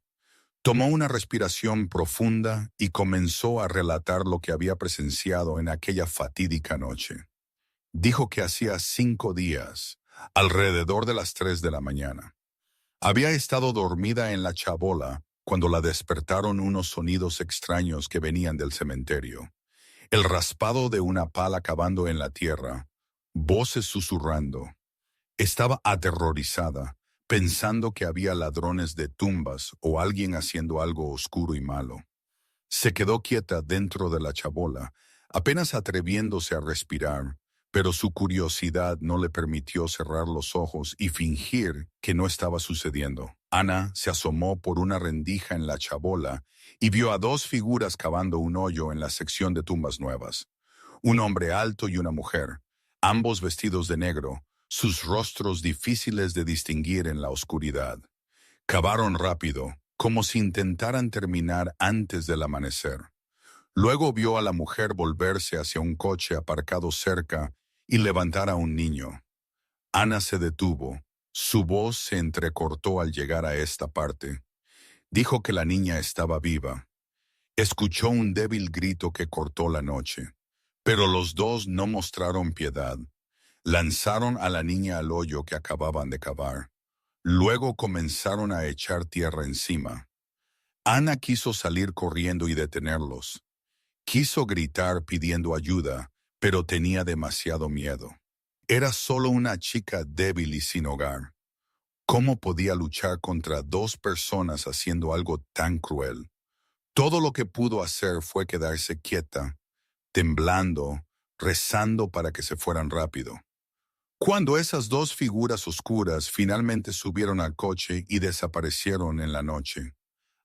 Tomó una respiración profunda y comenzó a relatar lo que había presenciado en aquella fatídica noche. Dijo que hacía 5 días, alrededor de las 3 de la mañana. Había estado dormida en la chabola cuando la despertaron unos sonidos extraños que venían del cementerio. El raspado de una pala cavando en la tierra, voces susurrando. Estaba aterrorizada, pensando que había ladrones de tumbas o alguien haciendo algo oscuro y malo. Se quedó quieta dentro de la chabola, apenas atreviéndose a respirar, pero su curiosidad no le permitió cerrar los ojos y fingir que no estaba sucediendo. Ana se asomó por una rendija en la chabola y vio a dos figuras cavando un hoyo en la sección de tumbas nuevas. Un hombre alto y una mujer, ambos vestidos de negro, sus rostros difíciles de distinguir en la oscuridad. Cavaron rápido, como si intentaran terminar antes del amanecer. Luego vio a la mujer volverse hacia un coche aparcado cerca y levantar a un niño. Ana se detuvo. Su voz se entrecortó al llegar a esta parte. Dijo que la niña estaba viva. Escuchó un débil grito que cortó la noche. Pero los dos no mostraron piedad. Lanzaron a la niña al hoyo que acababan de cavar. Luego comenzaron a echar tierra encima. Ana quiso salir corriendo y detenerlos. Quiso gritar pidiendo ayuda, pero tenía demasiado miedo. Era solo una chica débil y sin hogar. ¿Cómo podía luchar contra dos personas haciendo algo tan cruel? Todo lo que pudo hacer fue quedarse quieta, temblando, rezando para que se fueran rápido. Cuando esas dos figuras oscuras finalmente subieron al coche y desaparecieron en la noche,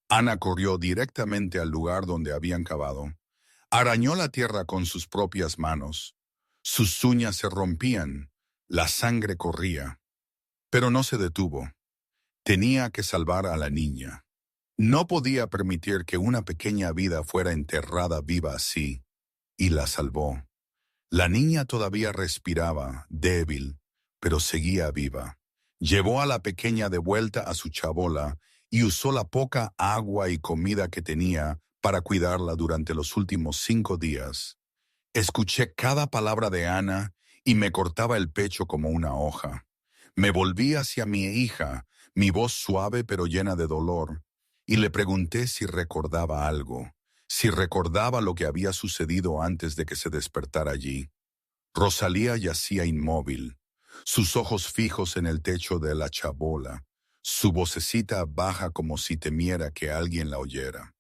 Ana corrió directamente al lugar donde habían cavado. Arañó la tierra con sus propias manos. Sus uñas se rompían, la sangre corría. Pero no se detuvo. Tenía que salvar a la niña. No podía permitir que una pequeña vida fuera enterrada viva así, y la salvó. La niña todavía respiraba, débil, pero seguía viva. Llevó a la pequeña de vuelta a su chabola y usó la poca agua y comida que tenía para cuidarla durante los últimos 5 días. Escuché cada palabra de Ana y me cortaba el pecho como una hoja. Me volví hacia mi hija, mi voz suave pero llena de dolor, y le pregunté si recordaba algo, si recordaba lo que había sucedido antes de que se despertara allí. Rosalía yacía inmóvil, sus ojos fijos en el techo de la chabola, su vocecita baja como si temiera que alguien la oyera.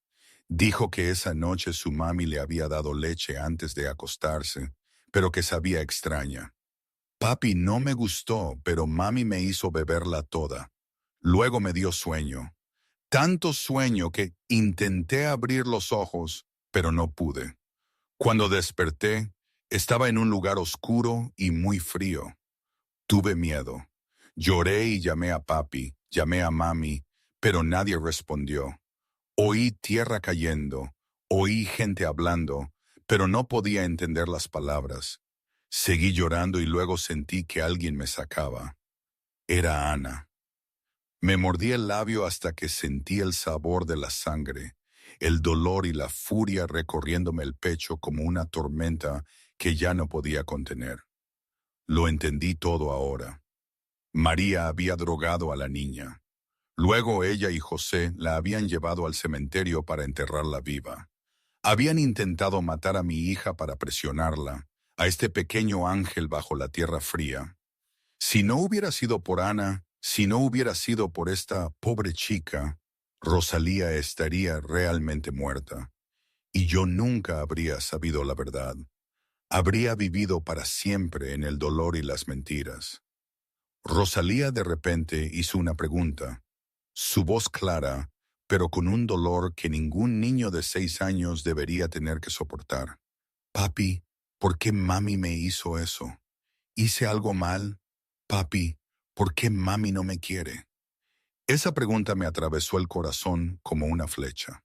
Dijo que esa noche su mami le había dado leche antes de acostarse, pero que sabía extraña. Papi no me gustó, pero mami me hizo beberla toda. Luego me dio sueño. Tanto sueño que intenté abrir los ojos, pero no pude. Cuando desperté, estaba en un lugar oscuro y muy frío. Tuve miedo. Lloré y llamé a papi, llamé a mami, pero nadie respondió. Oí tierra cayendo, oí gente hablando, pero no podía entender las palabras. Seguí llorando y luego sentí que alguien me sacaba. Era Ana. Me mordí el labio hasta que sentí el sabor de la sangre, el dolor y la furia recorriéndome el pecho como una tormenta que ya no podía contener. Lo entendí todo ahora. María había drogado a la niña. Luego ella y José la habían llevado al cementerio para enterrarla viva. Habían intentado matar a mi hija para presionarla, a este pequeño ángel bajo la tierra fría. Si no hubiera sido por Ana, si no hubiera sido por esta pobre chica, Rosalía estaría realmente muerta. Y yo nunca habría sabido la verdad. Habría vivido para siempre en el dolor y las mentiras. Rosalía de repente hizo una pregunta. Su voz clara, pero con un dolor que ningún niño de 6 años debería tener que soportar. Papi, ¿por qué mami me hizo eso? ¿Hice algo mal? Papi, ¿por qué mami no me quiere? Esa pregunta me atravesó el corazón como una flecha.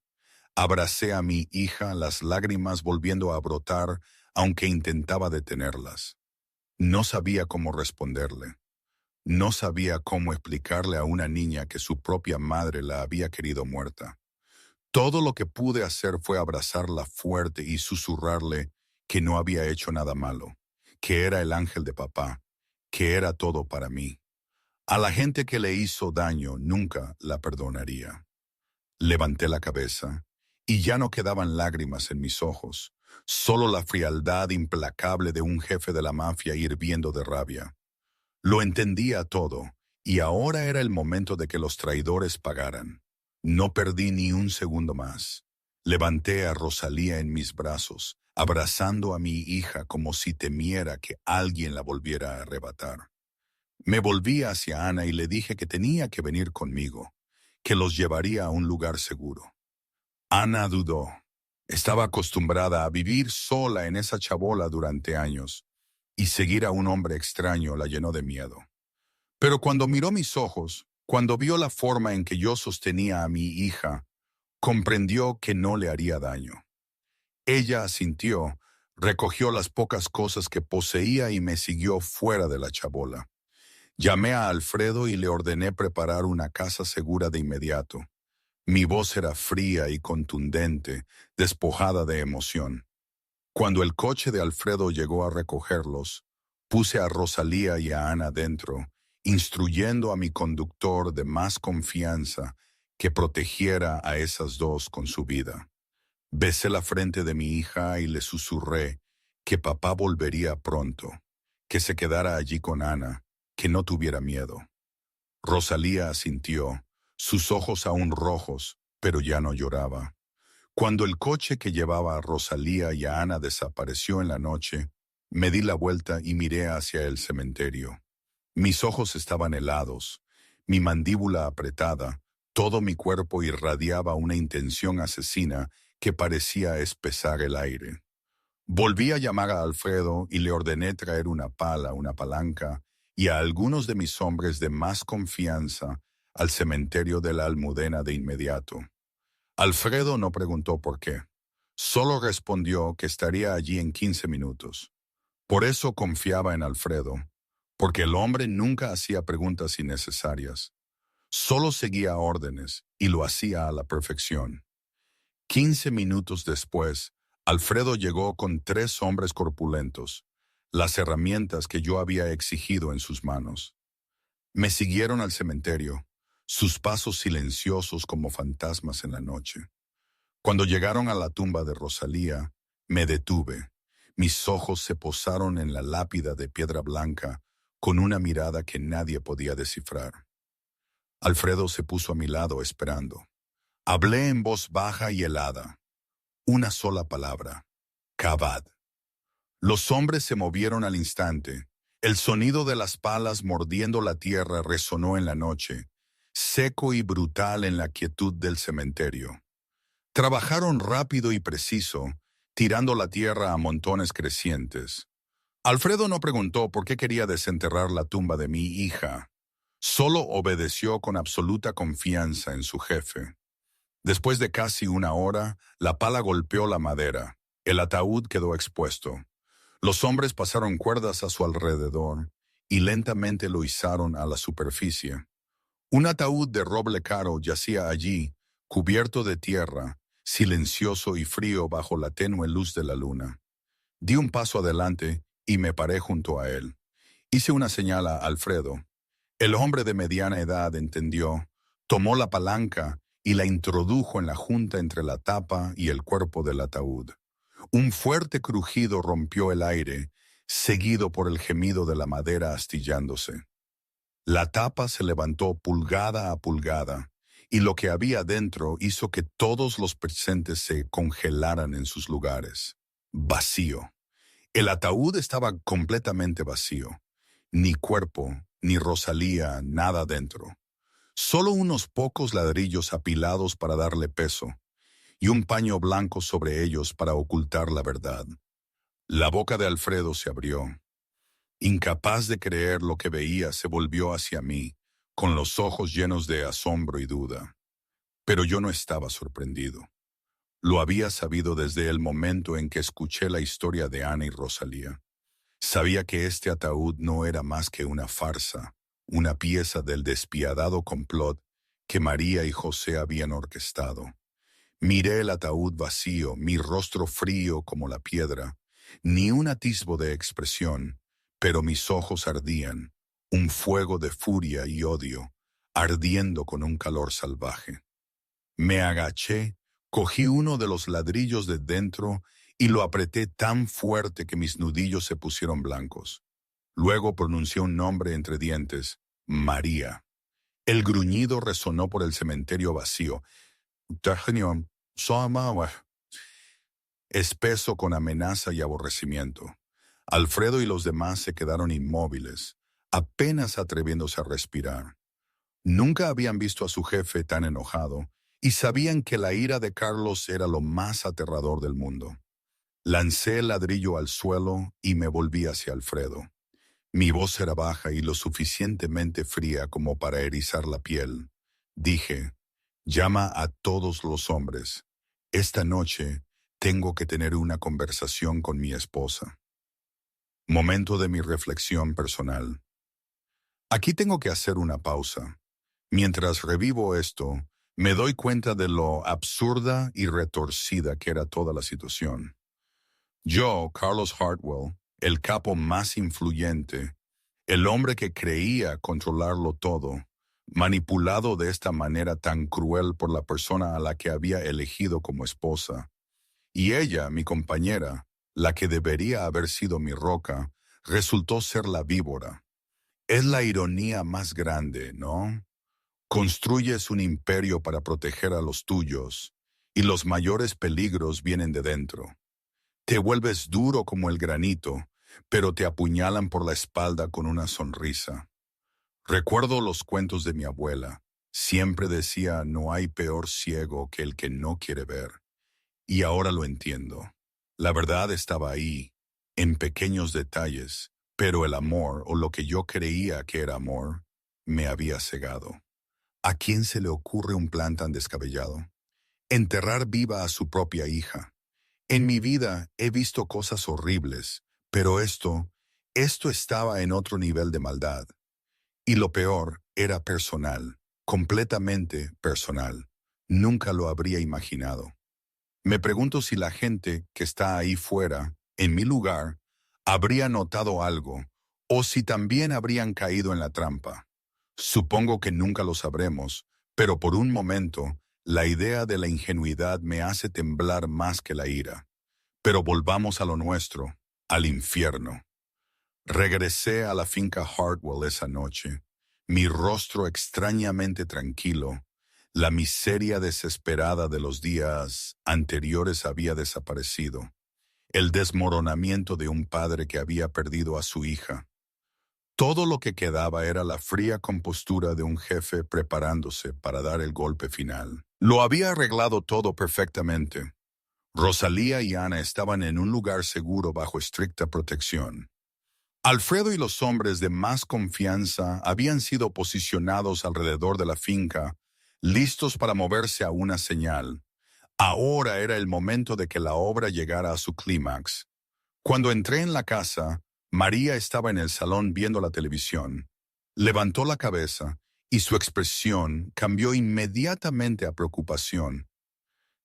Abracé a mi hija, las lágrimas volviendo a brotar, aunque intentaba detenerlas. No sabía cómo responderle. No sabía cómo explicarle a una niña que su propia madre la había querido muerta. Todo lo que pude hacer fue abrazarla fuerte y susurrarle que no había hecho nada malo, que era el ángel de papá, que era todo para mí. A la gente que le hizo daño nunca la perdonaría. Levanté la cabeza y ya no quedaban lágrimas en mis ojos, solo la frialdad implacable de un jefe de la mafia hirviendo de rabia. Lo entendía todo, y ahora era el momento de que los traidores pagaran. No perdí ni un segundo más. Levanté a Rosalía en mis brazos, abrazando a mi hija como si temiera que alguien la volviera a arrebatar. Me volví hacia Ana y le dije que tenía que venir conmigo, que los llevaría a un lugar seguro. Ana dudó. Estaba acostumbrada a vivir sola en esa chabola durante años, y seguir a un hombre extraño la llenó de miedo. Pero cuando miró mis ojos, cuando vio la forma en que yo sostenía a mi hija, comprendió que no le haría daño. Ella asintió, recogió las pocas cosas que poseía y me siguió fuera de la chabola. Llamé a Alfredo y le ordené preparar una casa segura de inmediato. Mi voz era fría y contundente, despojada de emoción. Cuando el coche de Alfredo llegó a recogerlos, puse a Rosalía y a Ana dentro, instruyendo a mi conductor de más confianza que protegiera a esas dos con su vida. Besé la frente de mi hija y le susurré que papá volvería pronto, que se quedara allí con Ana, que no tuviera miedo. Rosalía asintió, sus ojos aún rojos, pero ya no lloraba. Cuando el coche que llevaba a Rosalía y a Ana desapareció en la noche, me di la vuelta y miré hacia el cementerio. Mis ojos estaban helados, mi mandíbula apretada, todo mi cuerpo irradiaba una intención asesina que parecía espesar el aire. Volví a llamar a Alfredo y le ordené traer una pala, una palanca y a algunos de mis hombres de más confianza al cementerio de la Almudena de inmediato. Alfredo no preguntó por qué. Solo respondió que estaría allí en 15 minutos. Por eso confiaba en Alfredo, porque el hombre nunca hacía preguntas innecesarias. Solo seguía órdenes y lo hacía a la perfección. 15 minutos después, Alfredo llegó con 3 hombres corpulentos, las herramientas que yo había exigido en sus manos. Me siguieron al cementerio, sus pasos silenciosos como fantasmas en la noche. Cuando llegaron a la tumba de Rosalía, me detuve. Mis ojos se posaron en la lápida de piedra blanca con una mirada que nadie podía descifrar. Alfredo se puso a mi lado esperando. Hablé en voz baja y helada. Una sola palabra. Kabad. Los hombres se movieron al instante. El sonido de las palas mordiendo la tierra resonó en la noche, seco y brutal en la quietud del cementerio. Trabajaron rápido y preciso, tirando la tierra a montones crecientes. Alfredo no preguntó por qué quería desenterrar la tumba de mi hija. Solo obedeció con absoluta confianza en su jefe. Después de casi una hora, la pala golpeó la madera. El ataúd quedó expuesto. Los hombres pasaron cuerdas a su alrededor y lentamente lo izaron a la superficie. Un ataúd de roble caro yacía allí, cubierto de tierra, silencioso y frío bajo la tenue luz de la luna. Di un paso adelante y me paré junto a él. Hice una señal a Alfredo. El hombre de mediana edad entendió, tomó la palanca y la introdujo en la junta entre la tapa y el cuerpo del ataúd. Un fuerte crujido rompió el aire, seguido por el gemido de la madera astillándose. La tapa se levantó pulgada a pulgada, y lo que había dentro hizo que todos los presentes se congelaran en sus lugares. Vacío. El ataúd estaba completamente vacío. Ni cuerpo, ni Rosalía, nada dentro. Solo unos pocos ladrillos apilados para darle peso, y un paño blanco sobre ellos para ocultar la verdad. La boca de Alfredo se abrió. Incapaz de creer lo que veía, se volvió hacia mí, con los ojos llenos de asombro y duda. Pero yo no estaba sorprendido. Lo había sabido desde el momento en que escuché la historia de Ana y Rosalía. Sabía que este ataúd no era más que una farsa, una pieza del despiadado complot que María y José habían orquestado. Miré el ataúd vacío, mi rostro frío como la piedra, ni un atisbo de expresión, pero mis ojos ardían, un fuego de furia y odio, ardiendo con un calor salvaje. Me agaché, cogí uno de los ladrillos de dentro y lo apreté tan fuerte que mis nudillos se pusieron blancos. Luego pronuncié un nombre entre dientes, María. El gruñido resonó por el cementerio vacío. espeso con amenaza y aborrecimiento. Alfredo y los demás se quedaron inmóviles, apenas atreviéndose a respirar. Nunca habían visto a su jefe tan enojado y sabían que la ira de Carlos era lo más aterrador del mundo. Lancé el ladrillo al suelo y me volví hacia Alfredo. Mi voz era baja y lo suficientemente fría como para erizar la piel. Dije, llama a todos los hombres. Esta noche tengo que tener una conversación con mi esposa. Momento de mi reflexión personal. Aquí tengo que hacer una pausa. Mientras revivo esto, me doy cuenta de lo absurda y retorcida que era toda la situación. Yo, Carlos Hartwell, el capo más influyente, el hombre que creía controlarlo todo, manipulado de esta manera tan cruel por la persona a la que había elegido como esposa, y ella, mi compañera, la que debería haber sido mi roca, resultó ser la víbora. Es la ironía más grande, ¿no? Construyes un imperio para proteger a los tuyos, y los mayores peligros vienen de dentro. Te vuelves duro como el granito, pero te apuñalan por la espalda con una sonrisa. Recuerdo los cuentos de mi abuela. Siempre decía, no hay peor ciego que el que no quiere ver. Y ahora lo entiendo. La verdad estaba ahí, en pequeños detalles, pero el amor, o lo que yo creía que era amor, me había cegado. ¿A quién se le ocurre un plan tan descabellado? Enterrar viva a su propia hija. En mi vida he visto cosas horribles, pero esto estaba en otro nivel de maldad. Y lo peor era personal, completamente personal. Nunca lo habría imaginado. Me pregunto si la gente que está ahí fuera, en mi lugar, habría notado algo, o si también habrían caído en la trampa. Supongo que nunca lo sabremos, pero por un momento, la idea de la ingenuidad me hace temblar más que la ira. Pero volvamos a lo nuestro, al infierno. Regresé a la finca Hartwell esa noche, mi rostro extrañamente tranquilo. La miseria desesperada de los días anteriores había desaparecido. El desmoronamiento de un padre que había perdido a su hija. Todo lo que quedaba era la fría compostura de un jefe preparándose para dar el golpe final. Lo había arreglado todo perfectamente. Rosalía y Ana estaban en un lugar seguro bajo estricta protección. Alfredo y los hombres de más confianza habían sido posicionados alrededor de la finca, listos para moverse a una señal. Ahora era el momento de que la obra llegara a su clímax. Cuando entré en la casa, María estaba en el salón viendo la televisión. Levantó la cabeza y su expresión cambió inmediatamente a preocupación.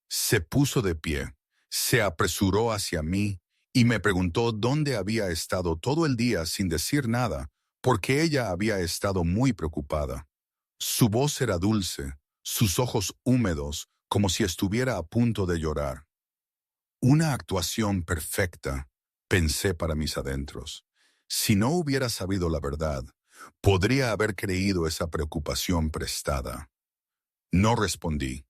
Se puso de pie, se apresuró hacia mí y me preguntó dónde había estado todo el día sin decir nada, porque ella había estado muy preocupada. Su voz era dulce, sus ojos húmedos, como si estuviera a punto de llorar. Una actuación perfecta, pensé para mis adentros. Si no hubiera sabido la verdad, podría haber creído esa preocupación prestada. No respondí.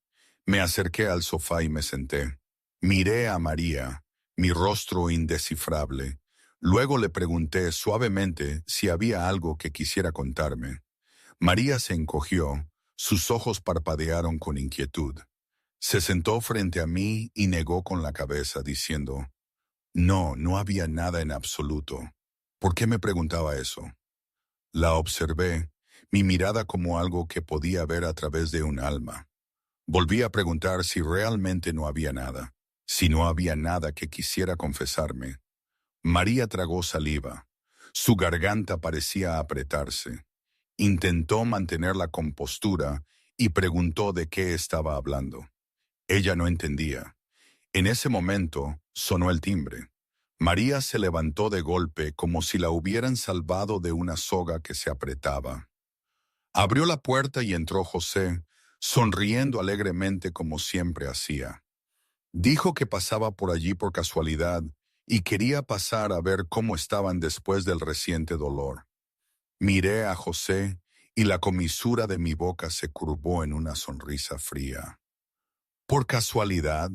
Me acerqué al sofá y me senté. Miré a María, mi rostro indescifrable. Luego le pregunté suavemente si había algo que quisiera contarme. María se encogió, sus ojos parpadearon con inquietud. Se sentó frente a mí y negó con la cabeza, diciendo, no, no había nada en absoluto. ¿Por qué me preguntaba eso? La observé, mi mirada como algo que podía ver a través de un alma. Volví a preguntar si realmente no había nada, si no había nada que quisiera confesarme. María tragó saliva. Su garganta parecía apretarse. Intentó mantener la compostura y preguntó de qué estaba hablando. Ella no entendía. En ese momento sonó el timbre. María se levantó de golpe como si la hubieran salvado de una soga que se apretaba. Abrió la puerta y entró José, sonriendo alegremente como siempre hacía. Dijo que pasaba por allí por casualidad y quería pasar a ver cómo estaban después del reciente dolor. Miré a José y la comisura de mi boca se curvó en una sonrisa fría. ¿Por casualidad?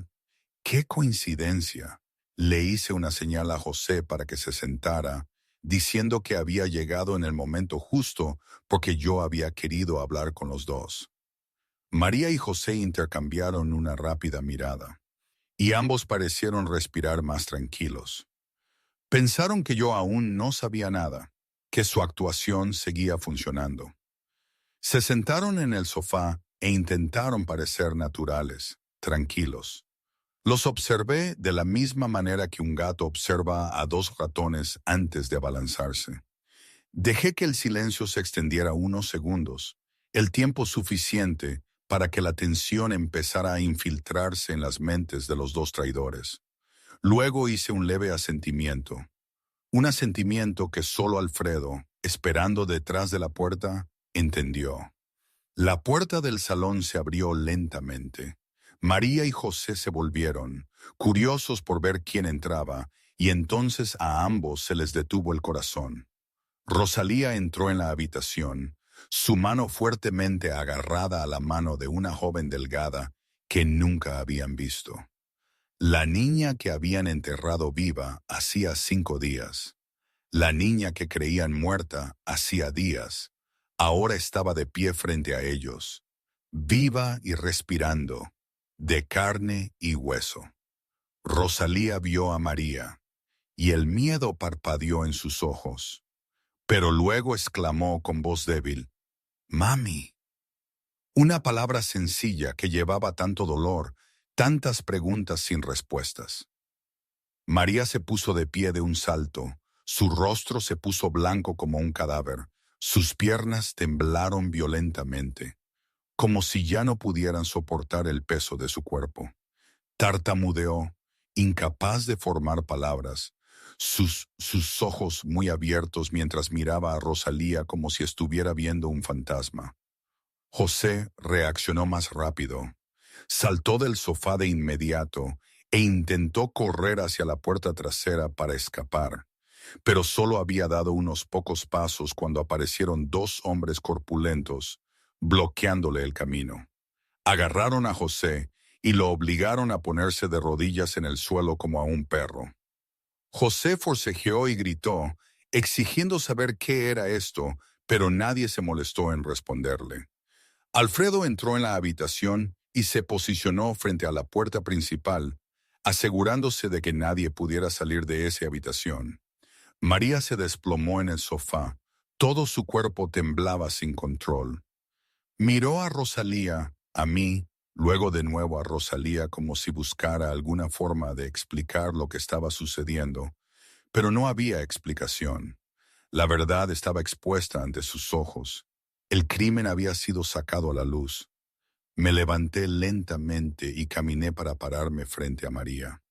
¡Qué coincidencia! Le hice una señal a José para que se sentara, diciendo que había llegado en el momento justo porque yo había querido hablar con los dos. María y José intercambiaron una rápida mirada, y ambos parecieron respirar más tranquilos. Pensaron que yo aún no sabía nada, que su actuación seguía funcionando. Se sentaron en el sofá e intentaron parecer naturales, tranquilos. Los observé de la misma manera que un gato observa a dos ratones antes de abalanzarse. Dejé que el silencio se extendiera unos segundos, el tiempo suficiente para que la tensión empezara a infiltrarse en las mentes de los dos traidores. Luego hice un leve asentimiento, un asentimiento que solo Alfredo, esperando detrás de la puerta, entendió. La puerta del salón se abrió lentamente. María y José se volvieron, curiosos por ver quién entraba, y entonces a ambos se les detuvo el corazón. Rosalía entró en la habitación, su mano fuertemente agarrada a la mano de una joven delgada que nunca habían visto. La niña que habían enterrado viva hacía 5 días. La niña que creían muerta hacía días. Ahora estaba de pie frente a ellos, viva y respirando, de carne y hueso. Rosalía vio a María, y el miedo parpadeó en sus ojos. Pero luego exclamó con voz débil, «Mami». Una palabra sencilla que llevaba tanto dolor, tantas preguntas sin respuestas. María se puso de pie de un salto, su rostro se puso blanco como un cadáver, sus piernas temblaron violentamente, como si ya no pudieran soportar el peso de su cuerpo. Tartamudeó, incapaz de formar palabras, sus ojos muy abiertos mientras miraba a Rosalía como si estuviera viendo un fantasma. José reaccionó más rápido. Saltó del sofá de inmediato e intentó correr hacia la puerta trasera para escapar, pero solo había dado unos pocos pasos cuando aparecieron 2 hombres corpulentos, bloqueándole el camino. Agarraron a José y lo obligaron a ponerse de rodillas en el suelo como a un perro. José forcejeó y gritó, exigiendo saber qué era esto, pero nadie se molestó en responderle. Alfredo entró en la habitación y se posicionó frente a la puerta principal, asegurándose de que nadie pudiera salir de esa habitación. María se desplomó en el sofá, todo su cuerpo temblaba sin control. Miró a Rosalía, a mí, luego de nuevo a Rosalía como si buscara alguna forma de explicar lo que estaba sucediendo, pero no había explicación. La verdad estaba expuesta ante sus ojos. El crimen había sido sacado a la luz. Me levanté lentamente y caminé para pararme frente a María.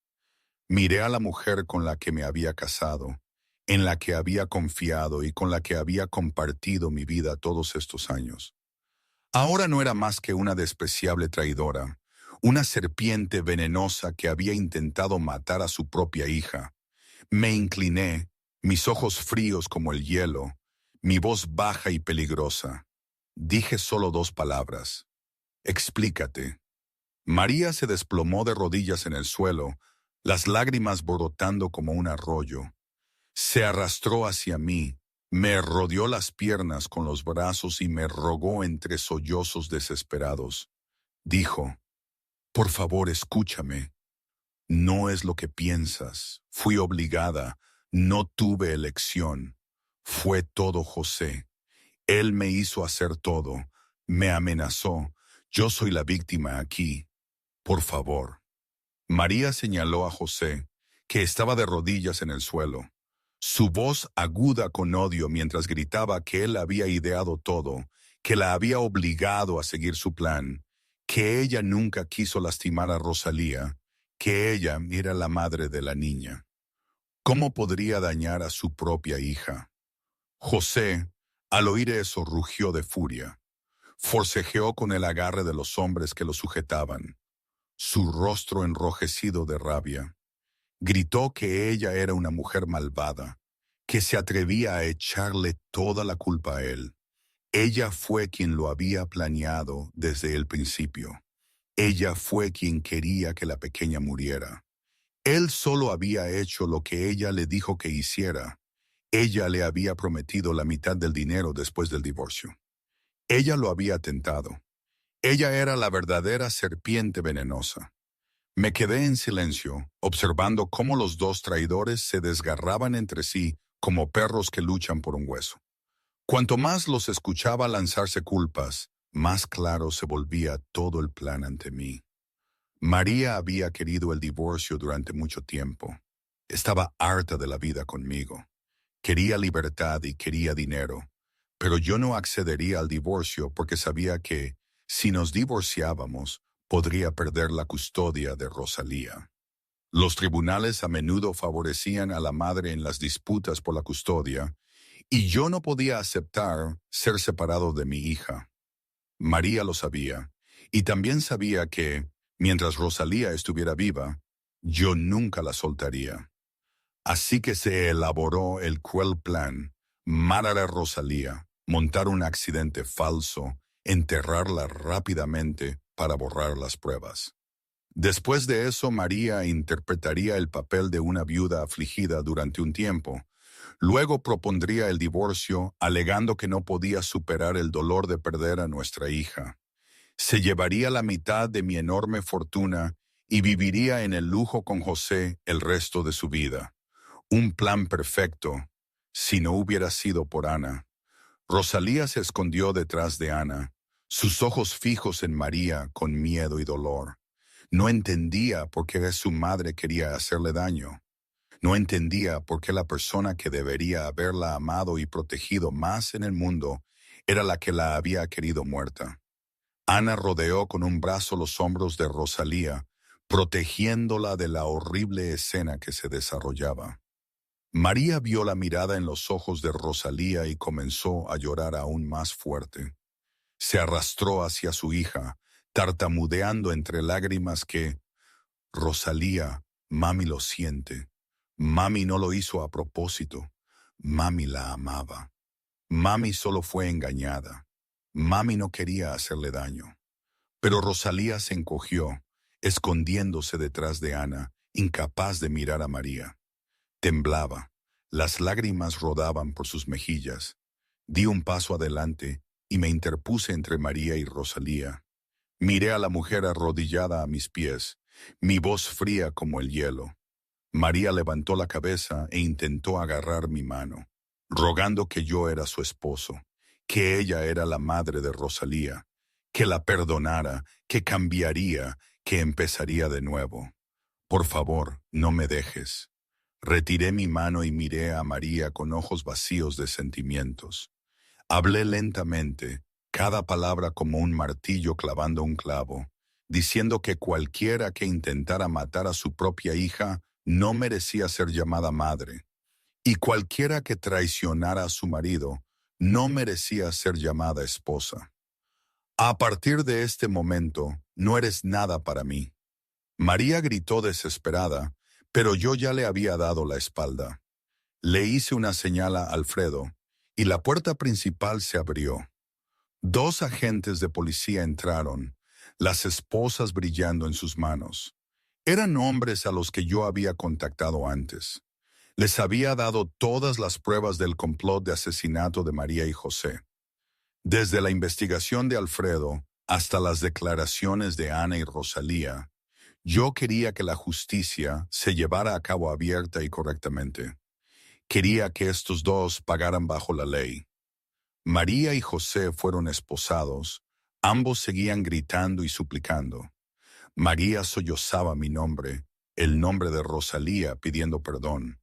Miré a la mujer con la que me había casado, en la que había confiado y con la que había compartido mi vida todos estos años. Ahora no era más que una despreciable traidora, una serpiente venenosa que había intentado matar a su propia hija. Me incliné, mis ojos fríos como el hielo, mi voz baja y peligrosa. Dije solo 2 palabras. Explícate. María se desplomó de rodillas en el suelo, las lágrimas brotando como un arroyo. Se arrastró hacia mí, me rodeó las piernas con los brazos y me rogó entre sollozos desesperados. Dijo, «Por favor, escúchame. No es lo que piensas. Fui obligada. No tuve elección. Fue todo José. Él me hizo hacer todo. Me amenazó. Yo soy la víctima aquí. Por favor». María señaló a José, que estaba de rodillas en el suelo. Su voz aguda con odio mientras gritaba que él había ideado todo, que la había obligado a seguir su plan, que ella nunca quiso lastimar a Rosalía, que ella era la madre de la niña. ¿Cómo podría dañar a su propia hija? José, al oír eso, rugió de furia. Forcejeó con el agarre de los hombres que lo sujetaban, su rostro enrojecido de rabia. Gritó que ella era una mujer malvada, que se atrevía a echarle toda la culpa a él. Ella fue quien lo había planeado desde el principio. Ella fue quien quería que la pequeña muriera. Él solo había hecho lo que ella le dijo que hiciera. Ella le había prometido la mitad del dinero después del divorcio. Ella lo había tentado. Ella era la verdadera serpiente venenosa. Me quedé en silencio, observando cómo los dos traidores se desgarraban entre sí como perros que luchan por un hueso. Cuanto más los escuchaba lanzarse culpas, más claro se volvía todo el plan ante mí. María había querido el divorcio durante mucho tiempo. Estaba harta de la vida conmigo. Quería libertad y quería dinero, pero yo no accedería al divorcio porque sabía que, si nos divorciábamos, podría perder la custodia de Rosalía. Los tribunales a menudo favorecían a la madre en las disputas por la custodia, y yo no podía aceptar ser separado de mi hija. María lo sabía, y también sabía que, mientras Rosalía estuviera viva, yo nunca la soltaría. Así que se elaboró el cruel plan: matar a Rosalía, montar un accidente falso, enterrarla rápidamente para borrar las pruebas. Después de eso, María interpretaría el papel de una viuda afligida durante un tiempo. Luego propondría el divorcio, alegando que no podía superar el dolor de perder a nuestra hija. Se llevaría la mitad de mi enorme fortuna y viviría en el lujo con José el resto de su vida. Un plan perfecto, si no hubiera sido por Ana. Rosalía se escondió detrás de Ana, sus ojos fijos en María con miedo y dolor. No entendía por qué su madre quería hacerle daño. No entendía por qué la persona que debería haberla amado y protegido más en el mundo era la que la había querido muerta. Ana rodeó con un brazo los hombros de Rosalía, protegiéndola de la horrible escena que se desarrollaba. María vio la mirada en los ojos de Rosalía y comenzó a llorar aún más fuerte. Se arrastró hacia su hija, tartamudeando entre lágrimas que: Rosalía, mami lo siente. Mami no lo hizo a propósito. Mami la amaba. Mami solo fue engañada. Mami no quería hacerle daño. Pero Rosalía se encogió, escondiéndose detrás de Ana, incapaz de mirar a María. Temblaba. Las lágrimas rodaban por sus mejillas. Di un paso adelante y me interpuse entre María y Rosalía. Miré a la mujer arrodillada a mis pies, mi voz fría como el hielo. María levantó la cabeza e intentó agarrar mi mano, rogando que yo era su esposo, que ella era la madre de Rosalía, que la perdonara, que cambiaría, que empezaría de nuevo. Por favor, no me dejes. Retiré mi mano y miré a María con ojos vacíos de sentimientos. Hablé lentamente, cada palabra como un martillo clavando un clavo, diciendo que cualquiera que intentara matar a su propia hija no merecía ser llamada madre, y cualquiera que traicionara a su marido no merecía ser llamada esposa. A partir de este momento, no eres nada para mí. María gritó desesperada, pero yo ya le había dado la espalda. Le hice una señal a Alfredo, y la puerta principal se abrió. Dos agentes de policía entraron, las esposas brillando en sus manos. Eran hombres a los que yo había contactado antes. Les había dado todas las pruebas del complot de asesinato de María y José. Desde la investigación de Alfredo hasta las declaraciones de Ana y Rosalía, yo quería que la justicia se llevara a cabo abierta y correctamente. Quería que estos dos pagaran bajo la ley. María y José fueron esposados. Ambos seguían gritando y suplicando. María sollozaba mi nombre, el nombre de Rosalía, pidiendo perdón.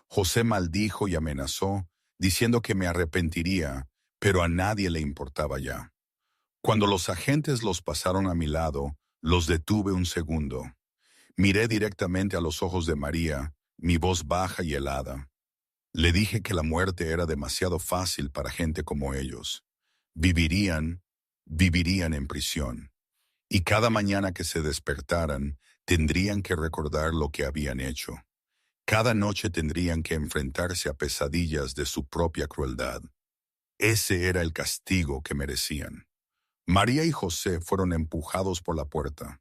José maldijo y amenazó, diciendo que me arrepentiría, pero a nadie le importaba ya. Cuando los agentes los pasaron a mi lado, los detuve un segundo. Miré directamente a los ojos de María, mi voz baja y helada. Le dije que la muerte era demasiado fácil para gente como ellos. Vivirían, vivirían en prisión. Y cada mañana que se despertaran, tendrían que recordar lo que habían hecho. Cada noche tendrían que enfrentarse a pesadillas de su propia crueldad. Ese era el castigo que merecían. María y José fueron empujados por la puerta.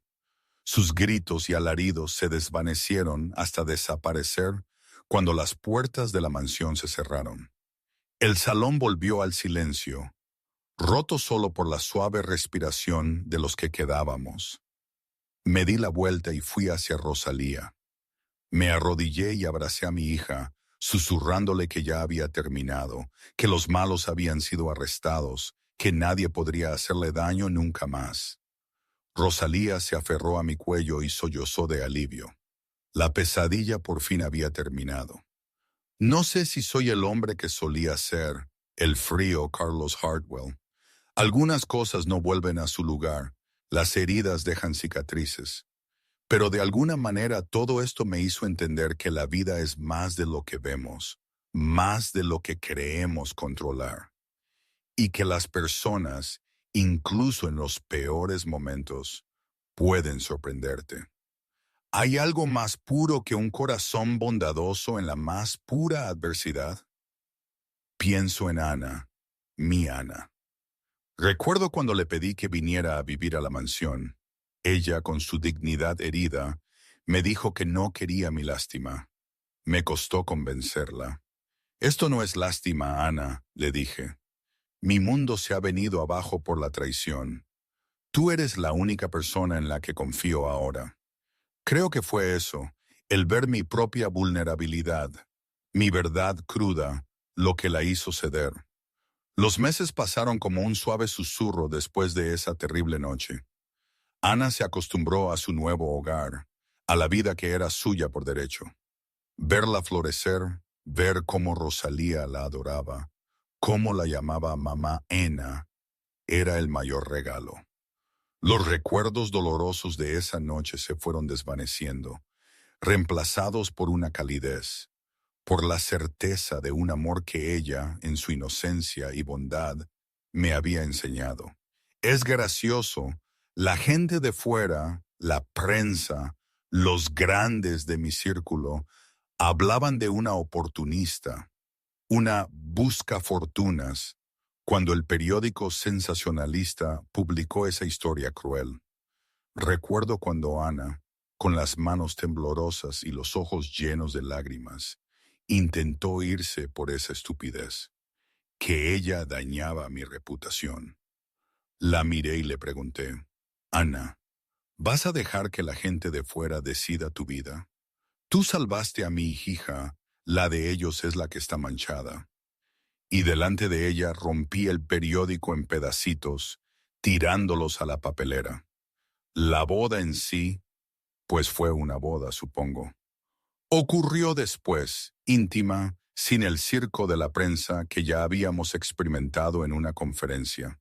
Sus gritos y alaridos se desvanecieron hasta desaparecer cuando las puertas de la mansión se cerraron. El salón volvió al silencio, roto solo por la suave respiración de los que quedábamos. Me di la vuelta y fui hacia Rosalía. Me arrodillé y abracé a mi hija, susurrándole que ya había terminado, que los malos habían sido arrestados, que nadie podría hacerle daño nunca más. Rosalía se aferró a mi cuello y sollozó de alivio. La pesadilla por fin había terminado. No sé si soy el hombre que solía ser, el frío Carlos Hartwell. Algunas cosas no vuelven a su lugar, las heridas dejan cicatrices. Pero de alguna manera todo esto me hizo entender que la vida es más de lo que vemos, más de lo que creemos controlar. Y que las personas, incluso en los peores momentos, pueden sorprenderte. ¿Hay algo más puro que un corazón bondadoso en la más pura adversidad? Pienso en Ana, mi Ana. Recuerdo cuando le pedí que viniera a vivir a la mansión. Ella, con su dignidad herida, me dijo que no quería mi lástima. Me costó convencerla. Esto no es lástima, Ana, le dije. Mi mundo se ha venido abajo por la traición. Tú eres la única persona en la que confío ahora. Creo que fue eso, el ver mi propia vulnerabilidad, mi verdad cruda, lo que la hizo ceder. Los meses pasaron como un suave susurro después de esa terrible noche. Ana se acostumbró a su nuevo hogar, a la vida que era suya por derecho. Verla florecer, ver cómo Rosalía la adoraba, cómo la llamaba mamá Ena, era el mayor regalo. Los recuerdos dolorosos de esa noche se fueron desvaneciendo, reemplazados por una calidez, por la certeza de un amor que ella, en su inocencia y bondad, me había enseñado. Es gracioso, la gente de fuera, la prensa, los grandes de mi círculo, hablaban de una oportunista, una busca fortunas, cuando el periódico sensacionalista publicó esa historia cruel. Recuerdo cuando Ana, con las manos temblorosas y los ojos llenos de lágrimas, intentó irse por esa estupidez, que ella dañaba mi reputación. La miré y le pregunté, Ana, ¿vas a dejar que la gente de fuera decida tu vida? Tú salvaste a mi hija, la de ellos es la que está manchada. Y delante de ella rompí el periódico en pedacitos, tirándolos a la papelera. La boda en sí, pues fue una boda, supongo. Ocurrió después, íntima, sin el circo de la prensa que ya habíamos experimentado en una conferencia.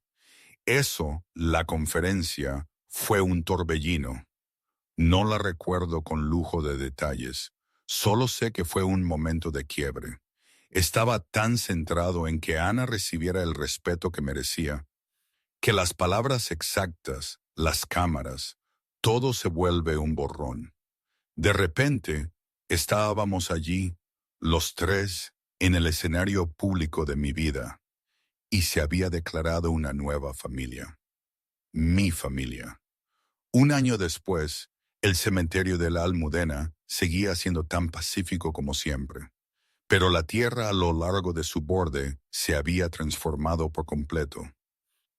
Eso, la conferencia, fue un torbellino. No la recuerdo con lujo de detalles, solo sé que fue un momento de quiebre. Estaba tan centrado en que Ana recibiera el respeto que merecía, que las palabras exactas, las cámaras, todo se vuelve un borrón. De repente, estábamos allí, los tres, en el escenario público de mi vida, y se había declarado una nueva familia. Mi familia. Un año después, el cementerio de la Almudena seguía siendo tan pacífico como siempre, pero la tierra a lo largo de su borde se había transformado por completo.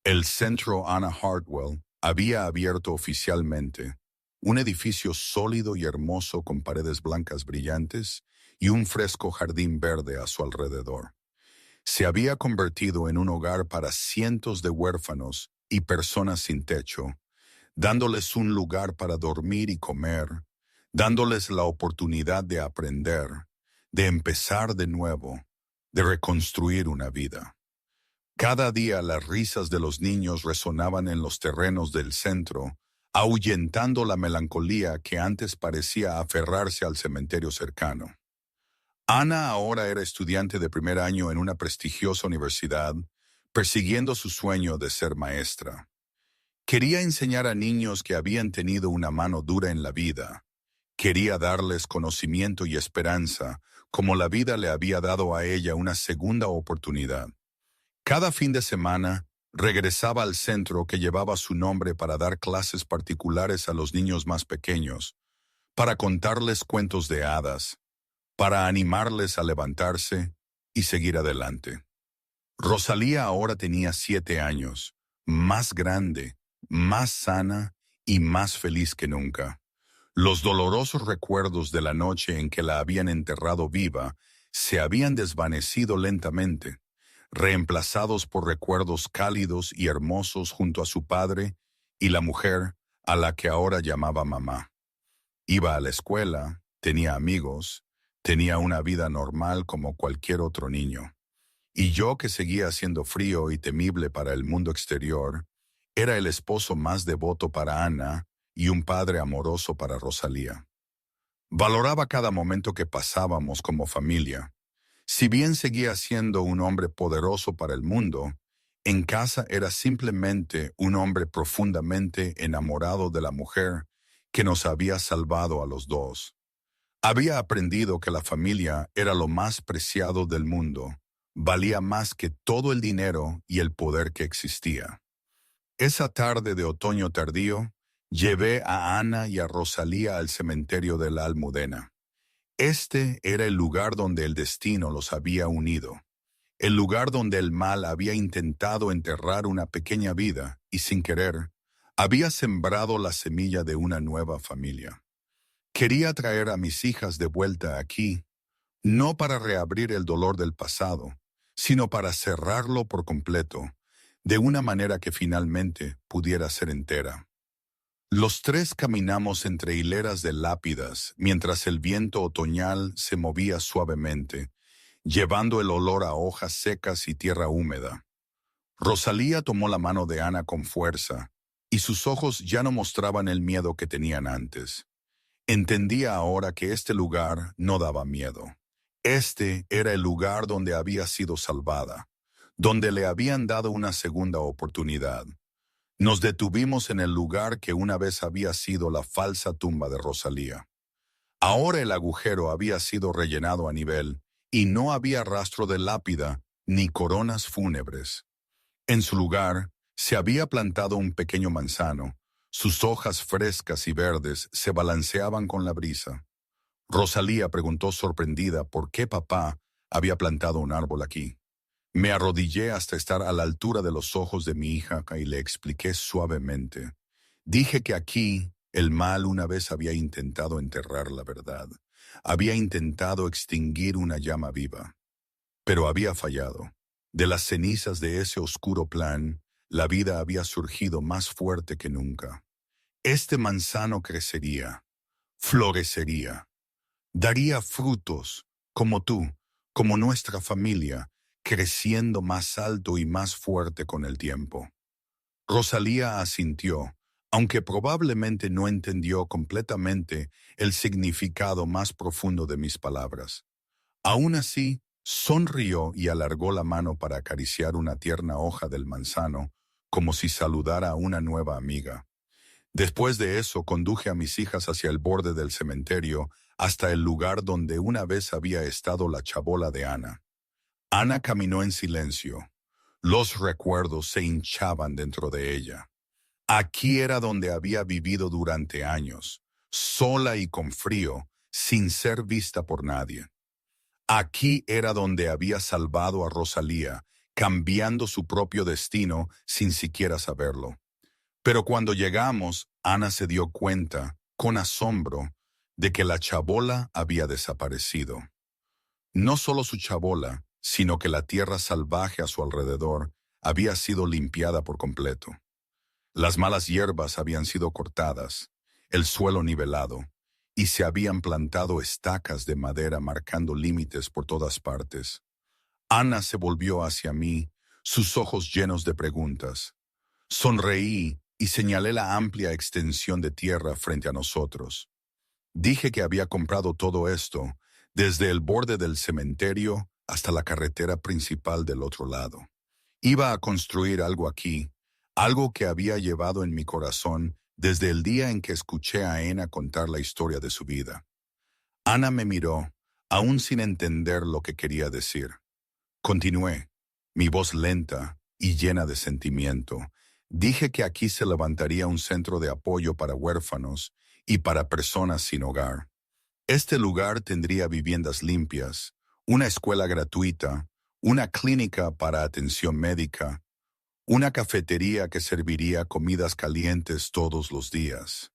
El centro Anna Hartwell había abierto oficialmente, un edificio sólido y hermoso con paredes blancas brillantes y un fresco jardín verde a su alrededor. Se había convertido en un hogar para cientos de huérfanos y personas sin techo, dándoles un lugar para dormir y comer, dándoles la oportunidad de aprender, de empezar de nuevo, de reconstruir una vida. Cada día las risas de los niños resonaban en los terrenos del centro, ahuyentando la melancolía que antes parecía aferrarse al cementerio cercano. Ana ahora era estudiante de primer año en una prestigiosa universidad, persiguiendo su sueño de ser maestra. Quería enseñar a niños que habían tenido una mano dura en la vida. Quería darles conocimiento y esperanza, como la vida le había dado a ella una segunda oportunidad. Cada fin de semana, Regresaba al centro que llevaba su nombre para dar clases particulares a los niños más pequeños, para contarles cuentos de hadas, para animarles a levantarse y seguir adelante. Rosalía ahora tenía 7 años, más grande, más sana y más feliz que nunca. Los dolorosos recuerdos de la noche en que la habían enterrado viva se habían desvanecido lentamente, reemplazados por recuerdos cálidos y hermosos junto a su padre y la mujer a la que ahora llamaba mamá. Iba a la escuela, tenía amigos, tenía una vida normal como cualquier otro niño. Y yo, que seguía siendo frío y temible para el mundo exterior, era el esposo más devoto para Ana y un padre amoroso para Rosalía. Valoraba cada momento que pasábamos como familia. Si bien seguía siendo un hombre poderoso para el mundo, en casa era simplemente un hombre profundamente enamorado de la mujer que nos había salvado a los dos. Había aprendido que la familia era lo más preciado del mundo, valía más que todo el dinero y el poder que existía. Esa tarde de otoño tardío, llevé a Ana y a Rosalía al cementerio de la Almudena. Este era el lugar donde el destino los había unido, el lugar donde el mal había intentado enterrar una pequeña vida y, sin querer, había sembrado la semilla de una nueva familia. Quería traer a mis hijas de vuelta aquí, no para reabrir el dolor del pasado, sino para cerrarlo por completo, de una manera que finalmente pudiera ser entera. Los tres caminamos entre hileras de lápidas mientras el viento otoñal se movía suavemente, llevando el olor a hojas secas y tierra húmeda. Rosalía tomó la mano de Ana con fuerza, y sus ojos ya no mostraban el miedo que tenían antes. Entendía ahora que este lugar no daba miedo. Este era el lugar donde había sido salvada, donde le habían dado una segunda oportunidad. Nos detuvimos en el lugar que una vez había sido la falsa tumba de Rosalía. Ahora el agujero había sido rellenado a nivel, y no había rastro de lápida ni coronas fúnebres. En su lugar se había plantado un pequeño manzano. Sus hojas frescas y verdes se balanceaban con la brisa. Rosalía preguntó sorprendida por qué papá había plantado un árbol aquí. Me arrodillé hasta estar a la altura de los ojos de mi hija y le expliqué suavemente. Dije que aquí el mal una vez había intentado enterrar la verdad. Había intentado extinguir una llama viva. Pero había fallado. De las cenizas de ese oscuro plan, la vida había surgido más fuerte que nunca. Este manzano crecería, florecería, daría frutos, como tú, como nuestra familia, creciendo más alto y más fuerte con el tiempo. Rosalía asintió, aunque probablemente no entendió completamente el significado más profundo de mis palabras. Aún así, sonrió y alargó la mano para acariciar una tierna hoja del manzano, como si saludara a una nueva amiga. Después de eso, conduje a mis hijas hacia el borde del cementerio, hasta el lugar donde una vez había estado la chabola de Ana. Ana caminó en silencio. Los recuerdos se hinchaban dentro de ella. Aquí era donde había vivido durante años, sola y con frío, sin ser vista por nadie. Aquí era donde había salvado a Rosalía, cambiando su propio destino sin siquiera saberlo. Pero cuando llegamos, Ana se dio cuenta, con asombro, de que la chabola había desaparecido. No solo su chabola, sino que la tierra salvaje a su alrededor había sido limpiada por completo. Las malas hierbas habían sido cortadas, el suelo nivelado, y se habían plantado estacas de madera marcando límites por todas partes. Ana se volvió hacia mí, sus ojos llenos de preguntas. Sonreí y señalé la amplia extensión de tierra frente a nosotros. Dije que había comprado todo esto, desde el borde del cementerio hasta la carretera principal del otro lado. Iba a construir algo aquí, algo que había llevado en mi corazón desde el día en que escuché a Ana contar la historia de su vida. Ana me miró, aún sin entender lo que quería decir. Continué, mi voz lenta, y llena de sentimiento. Dije que aquí se levantaría un centro de apoyo para huérfanos y para personas sin hogar. Este lugar tendría viviendas limpias, una escuela gratuita, una clínica para atención médica, una cafetería que serviría comidas calientes todos los días.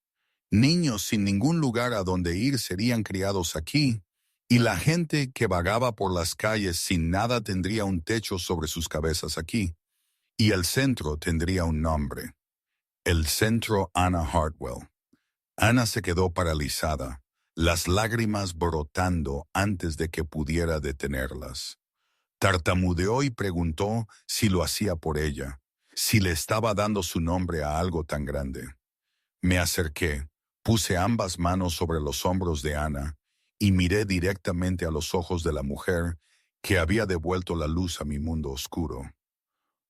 Niños sin ningún lugar a donde ir serían criados aquí, y la gente que vagaba por las calles sin nada tendría un techo sobre sus cabezas aquí. Y el centro tendría un nombre: el Centro Anna Hartwell. Ana se quedó paralizada, las lágrimas brotando antes de que pudiera detenerlas. Tartamudeó y preguntó si lo hacía por ella, si le estaba dando su nombre a algo tan grande. Me acerqué, puse ambas manos sobre los hombros de Ana y miré directamente a los ojos de la mujer que había devuelto la luz a mi mundo oscuro.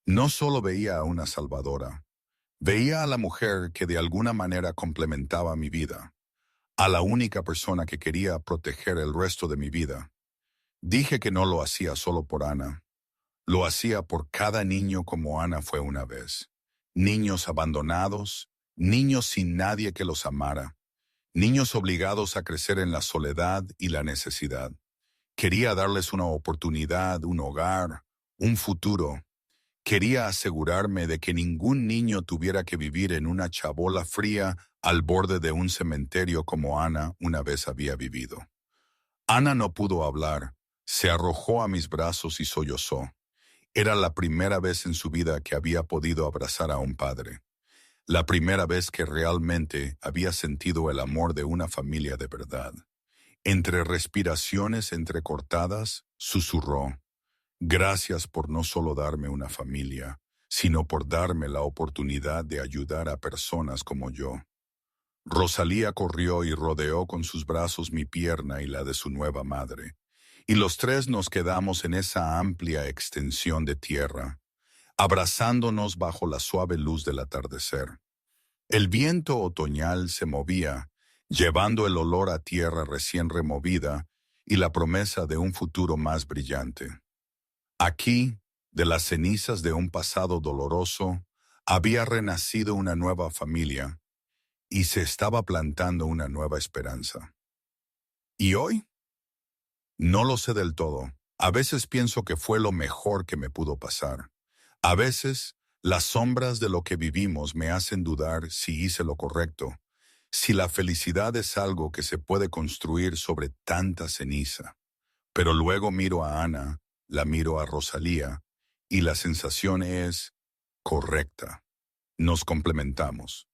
No solo veía a una salvadora, veía a la mujer que de alguna manera complementaba mi vida, a la única persona que quería proteger el resto de mi vida. Dije que no lo hacía solo por Ana, lo hacía por cada niño como Ana fue una vez. Niños abandonados, niños sin nadie que los amara, niños obligados a crecer en la soledad y la necesidad. Quería darles una oportunidad, un hogar, un futuro. Quería asegurarme de que ningún niño tuviera que vivir en una chabola fría al borde de un cementerio como Ana una vez había vivido. Ana no pudo hablar, se arrojó a mis brazos y sollozó. Era la primera vez en su vida que había podido abrazar a un padre. La primera vez que realmente había sentido el amor de una familia de verdad. Entre respiraciones entrecortadas, susurró: gracias por no solo darme una familia, sino por darme la oportunidad de ayudar a personas como yo. Rosalía corrió y rodeó con sus brazos mi pierna y la de su nueva madre, y los tres nos quedamos en esa amplia extensión de tierra, abrazándonos bajo la suave luz del atardecer. El viento otoñal se movía, llevando el olor a tierra recién removida y la promesa de un futuro más brillante. Aquí, de las cenizas de un pasado doloroso, había renacido una nueva familia y se estaba plantando una nueva esperanza. ¿Y hoy? No lo sé del todo. A veces pienso que fue lo mejor que me pudo pasar. A veces, las sombras de lo que vivimos me hacen dudar si hice lo correcto, si la felicidad es algo que se puede construir sobre tanta ceniza. Pero luego miro a Ana, la miro a Rosalía, y la sensación es correcta. Nos complementamos.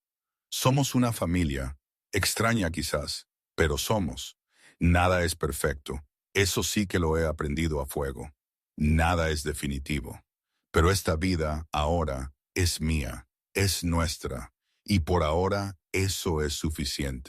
Somos una familia, extraña quizás, pero somos. Nada es perfecto. Eso sí que lo he aprendido a fuego. Nada es definitivo. Pero esta vida ahora es mía, es nuestra, y por ahora eso es suficiente.